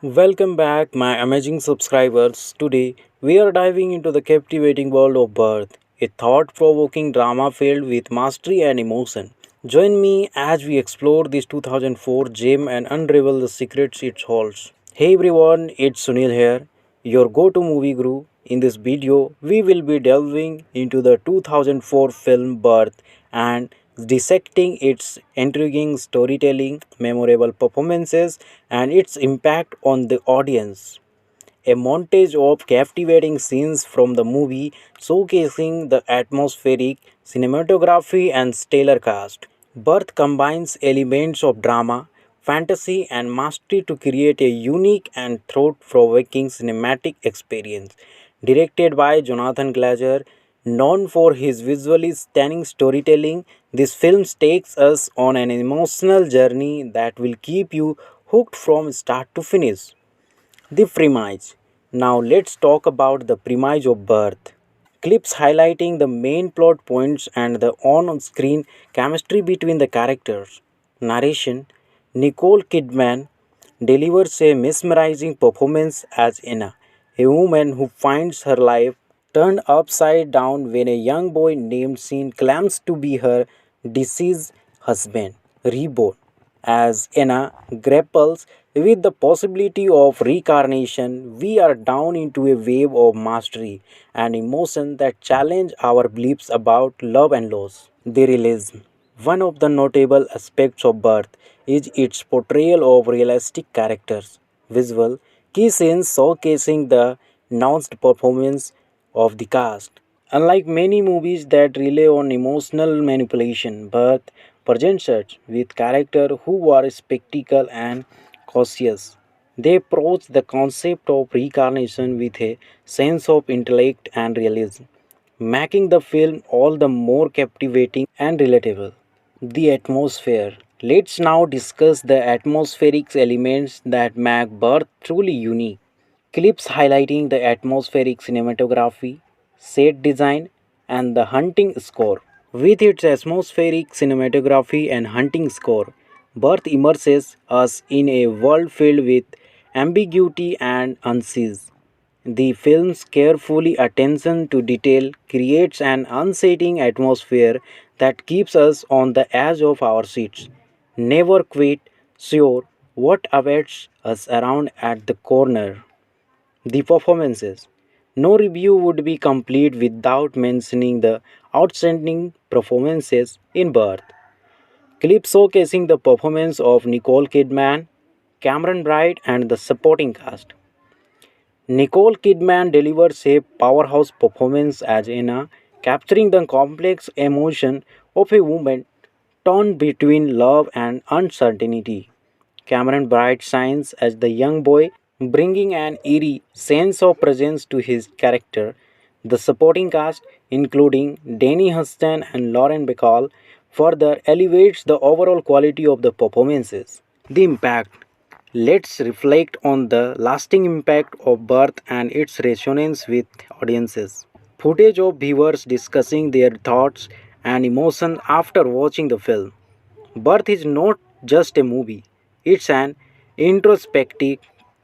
Welcome back, my amazing subscribers. Today, we are diving into the captivating world of Birth, a thought provoking drama filled with mastery and emotion. Join me as we explore this 2004 gem and unravel the secrets it holds. Hey everyone, it's Sunil here, your go to movie guru. In this video, we will be delving into the 2004 film Birth and dissecting its intriguing storytelling, memorable performances, and its impact on the audience. A montage of captivating scenes from the movie showcasing the atmospheric cinematography and stellar cast. Birth combines elements of drama, fantasy, and mastery to create a unique and thought provoking cinematic experience. Directed by Jonathan Glazer, known for his visually stunning storytelling, this film takes us on an emotional journey that will keep you hooked from start to finish. The premise. Now let's talk about the premise of Birth. Clips highlighting the main plot points and the on screen chemistry between the characters. Narration. Nicole Kidman delivers a mesmerizing performance as Anna, a woman who finds her life turned upside down when a young boy named Sean claims to be her deceased husband, reborn. As Anna grapples with the possibility of reincarnation, we are down into a wave of mastery and emotion that challenge our beliefs about love and loss. The realism. One of the notable aspects of Birth is its portrayal of realistic characters. Visual key scenes showcasing the nuanced performance of the cast. Unlike many movies that rely on emotional manipulation, Birth presents us with characters who are spectacle and cautious. They approach the concept of reincarnation with a sense of intellect and realism, making the film all the more captivating and relatable. The atmosphere. Let's now discuss the atmospheric elements that make Birth truly unique. Clips highlighting the atmospheric cinematography, set design, and the hunting score. With its atmospheric cinematography and hunting score, Birth immerses us in a world filled with ambiguity and unease. The film's carefully attention to detail creates an unsettling atmosphere that keeps us on the edge of our seats, never quite sure what awaits us around at the corner. The performances. No review would be complete without mentioning the outstanding performances in Birth. Clip showcasing the performance of Nicole Kidman, Cameron Bright, and the supporting cast. Nicole Kidman delivers a powerhouse performance as Anna, capturing the complex emotion of a woman torn between love and uncertainty. Cameron Bright shines as the young boy, bringing an eerie sense of presence to his character. The supporting cast, including Danny Huston and Lauren Bacall, further elevates the overall quality of the performances. The impact. Let's reflect on the lasting impact of Birth and its resonance with audiences. Footage of viewers discussing their thoughts and emotions after watching the film. Birth is not just a movie, it's an introspective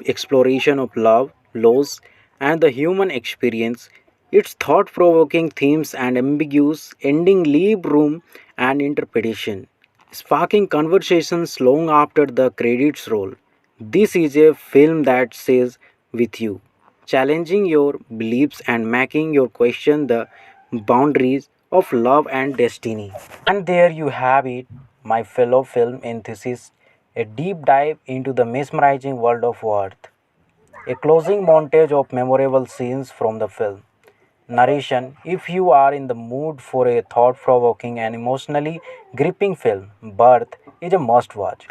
exploration of love, loss, and the human experience. Its thought provoking themes and ambiguous ending leave room and interpretation, sparking conversations long after the credits roll. This is a film that says with you, challenging your beliefs and making you question the boundaries of love and destiny. And there you have it, my fellow film enthusiasts, a deep dive into the mesmerizing world of Earth. A closing montage of memorable scenes from the film. Narration: if you are in the mood for a thought provoking and emotionally gripping film, Birth is a must watch.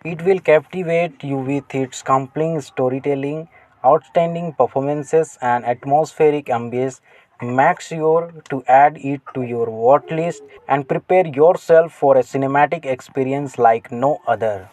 It will captivate you with its compelling storytelling, outstanding performances, and atmospheric ambience. Make sure to add it to your watch list and prepare yourself for a cinematic experience like no other.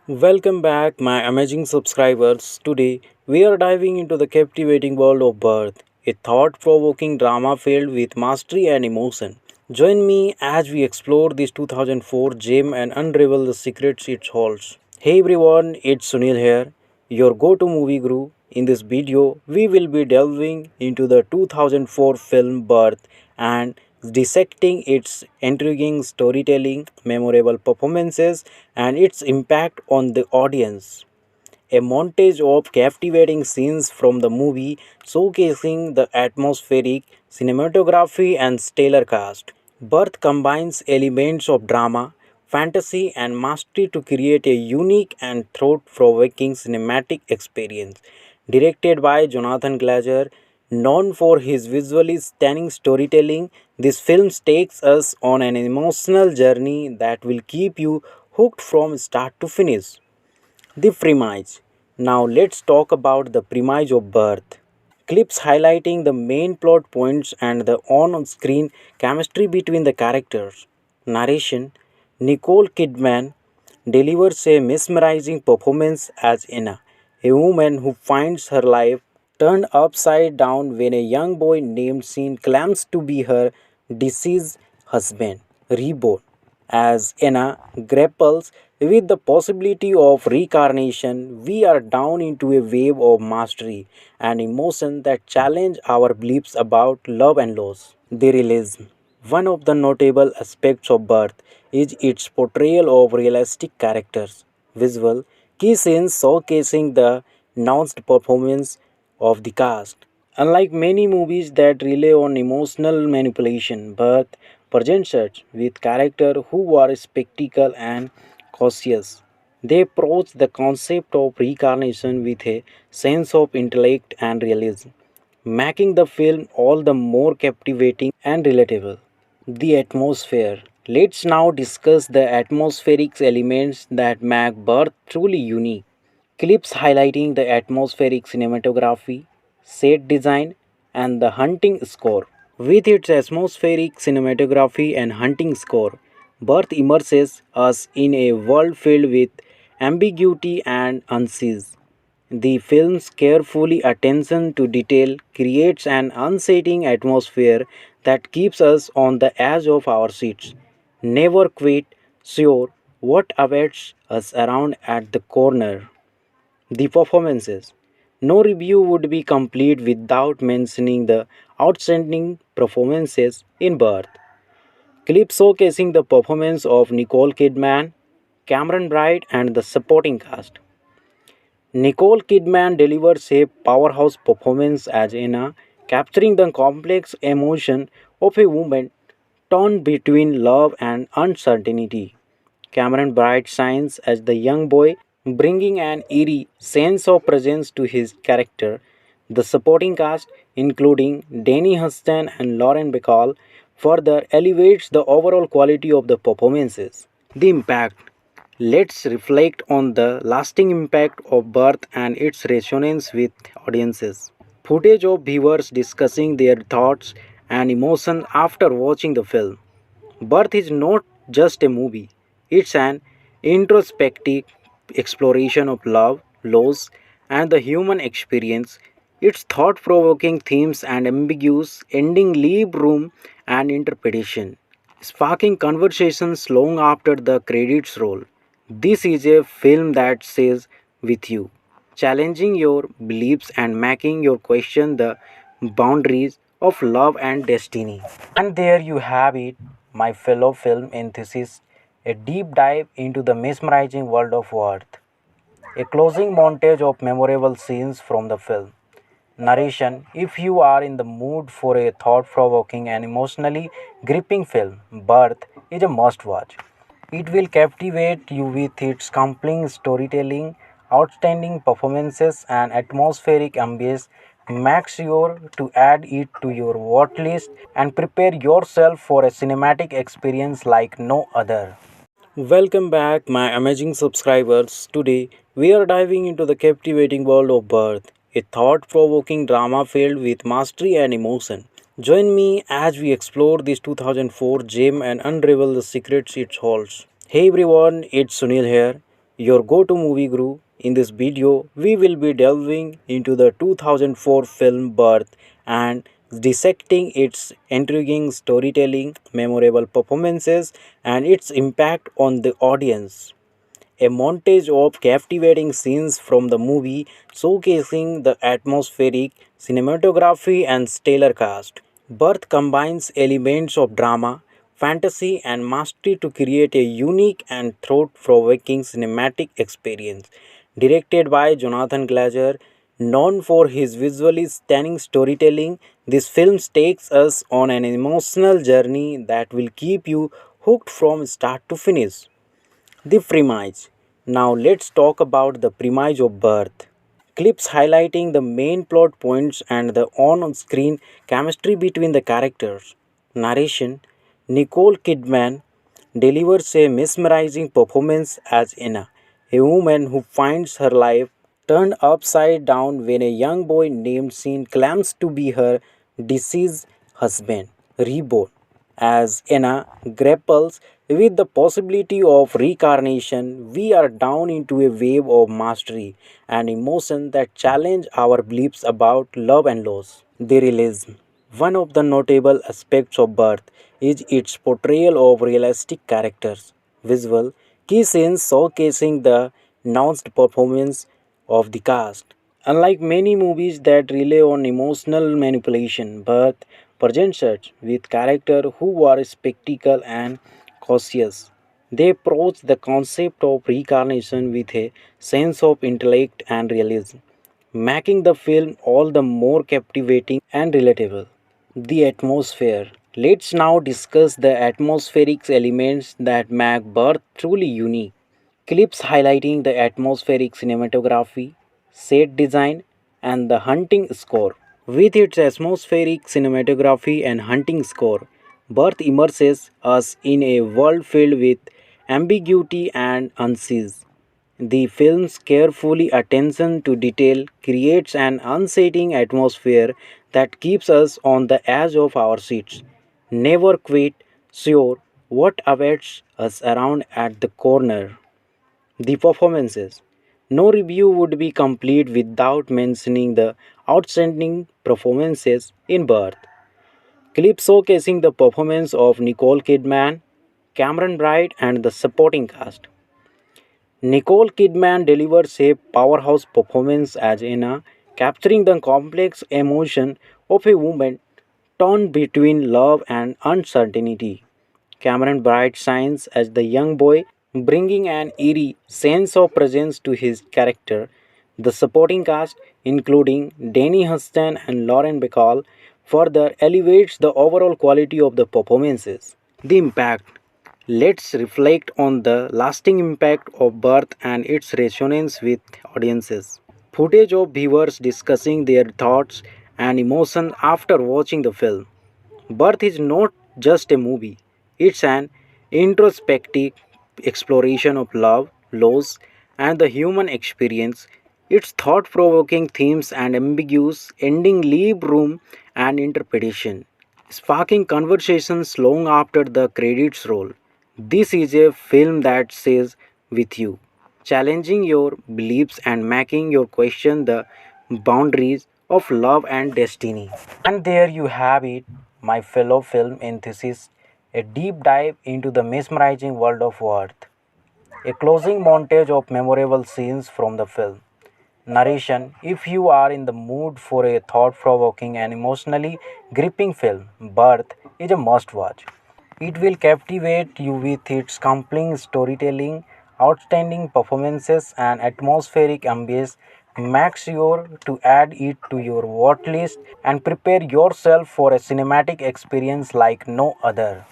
Welcome back, my amazing subscribers. Today, we are diving into the captivating world of Birth, a thought provoking drama filled with mastery and emotion. Join me as we explore this 2004 gem and unravel the secrets it holds. Hey everyone, it's Sunil here, your go to movie guru. In this video, we will be delving into the 2004 film Birth and dissecting its intriguing storytelling, memorable performances, and its impact on the audience. A montage of captivating scenes from the movie showcasing the atmospheric cinematography and stellar cast. Birth combines elements of drama, fantasy, and mastery to create a unique and thought provoking cinematic experience. Directed by Jonathan Glazer, known for his visually stunning storytelling, this film takes us on an emotional journey that will keep you hooked from start to finish. The premise. Now let's talk about the premise of Birth. Clips highlighting the main plot points and the on screen chemistry between the characters. Narration: Nicole Kidman delivers a mesmerizing performance as Anna, a woman who finds her life turned upside down when a young boy named Sean claims to be her deceased husband, reborn. As Anna grapples with the possibility of reincarnation, we are down into a wave of mastery and emotion that challenge our beliefs about love and loss. The realism. One of the notable aspects of Birth is its portrayal of realistic characters. Visual key scenes showcasing the nuanced performance of the cast. Unlike many movies that rely on emotional manipulation, Birth presents us with characters who are spectacle and cautious. They approach the concept of reincarnation with a sense of intellect and realism, making the film all the more captivating and relatable. The atmosphere. Let's now discuss the atmospheric elements that make Birth truly unique. Clips highlighting the atmospheric cinematography, set design, and the hunting score. With its atmospheric cinematography and hunting score, Birth immerses us in a world filled with ambiguity and unease. The film's carefully attention to detail creates an unsettling atmosphere that keeps us on the edge of our seats, never quite sure what awaits us around at the corner. The performances. No review would be complete without mentioning the outstanding performances in Birth. Clip showcasing the performance of Nicole Kidman, Cameron Bright, and the supporting cast. Nicole Kidman delivers a powerhouse performance as Anna, capturing the complex emotion of a woman torn between love and uncertainty. Cameron Bright shines as the young boy, bringing an eerie sense of presence to his character. The supporting cast, including Danny Huston and Lauren Bacall, further elevates the overall quality of the performances. The impact. Let's reflect on the lasting impact of Birth and its resonance with audiences. Footage of viewers discussing their thoughts and emotions after watching the film. Birth is not just a movie, it's an introspective exploration of love, loss, and the human experience. Its thought provoking themes and ambiguous ending leave room and interpretation, sparking conversations long after the credits roll. This is a film that says with you, challenging your beliefs and making you question the boundaries of love and destiny. And there you have it, my fellow film enthusiasts, a deep dive into the mesmerizing world of Worth. A closing montage of memorable scenes from the film. Narration: if you are in the mood for a thought provoking and emotionally gripping film, Birth is a must watch. It will captivate you with its compelling storytelling, outstanding performances, and atmospheric ambience. Make sure to add it to your watch list and prepare yourself for a cinematic experience like no other. Welcome back, my amazing subscribers. Today, we are diving into the captivating world of Birth, a thought provoking drama filled with mastery and emotion. Join me as we explore this 2004 gem and unravel the secrets it holds. Hey everyone, it's Sunil here, your go to movie guru. In this video, we will be delving into the 2004 film Birth and dissecting its intriguing storytelling, memorable performances, and its impact on the audience. A montage of captivating scenes from the movie showcasing the atmospheric cinematography and stellar cast. Birth combines elements of drama, fantasy, and mastery to create a unique and thought provoking cinematic experience. Directed by Jonathan Glazer, known for his visually stunning storytelling, this film takes us on an emotional journey that will keep you hooked from start to finish. The premise. Now let's talk about the premise of Birth. Clips highlighting the main plot points and the on screen chemistry between the characters. Narration: Nicole Kidman delivers a mesmerizing performance as Anna, a woman who finds her life turned upside down when a young boy named Sean claims to be her deceased husband, reborn. As Anna grapples with the possibility of reincarnation, we are down into a wave of mastery and emotion that challenge our beliefs about love and loss. The realism. One of the notable aspects of Birth is its portrayal of realistic characters. Visual key scenes showcasing the nuanced performance of the cast. Unlike many movies that rely on emotional manipulation, Birth presents us with characters who are spectacle and cautious. They approach the concept of reincarnation with a sense of intellect and realism, making the film all the more captivating and relatable. The atmosphere. Let's now discuss the atmospheric elements that make Birth truly unique. Clips highlighting the atmospheric cinematography, set design, and the hunting score. With its atmospheric cinematography and hunting score, Birth immerses us in a world filled with ambiguity and unease. The film's carefully attention to detail creates an unsettling atmosphere that keeps us on the edge of our seats, never quite sure what awaits us around at the corner. The performances. No review would be complete without mentioning the outstanding performances in Birth. Clip showcasing the performance of Nicole Kidman, Cameron Bright, and the supporting cast. Nicole Kidman delivers a powerhouse performance as Anna, capturing the complex emotion of a woman torn between love and uncertainty. Cameron Bright shines as the young boy, bringing an eerie sense of presence to his character. The supporting cast, including Danny Huston and Lauren Bacall, further elevates the overall quality of the performances. The impact. Let's reflect on the lasting impact of Birth and its resonance with audiences. Footage of viewers discussing their thoughts and emotions after watching the film. Birth is not just a movie, it's an introspective exploration of love, loss, and the human experience. Its thought provoking themes and ambiguous ending leave room and interpretation, sparking conversations long after the credits roll. This is a film that says with you, challenging your beliefs and making you question the boundaries of love and destiny. And there you have it, my fellow film enthusiasts, a deep dive into the mesmerizing world of Worth. A closing montage of memorable scenes from the film. Narration: if you are in the mood for a thought provoking and emotionally gripping film, Birth is a must watch. It will captivate you with its compelling storytelling, outstanding performances, and atmospheric ambience. Make sure to add it to your watch list and prepare yourself for a cinematic experience like no other.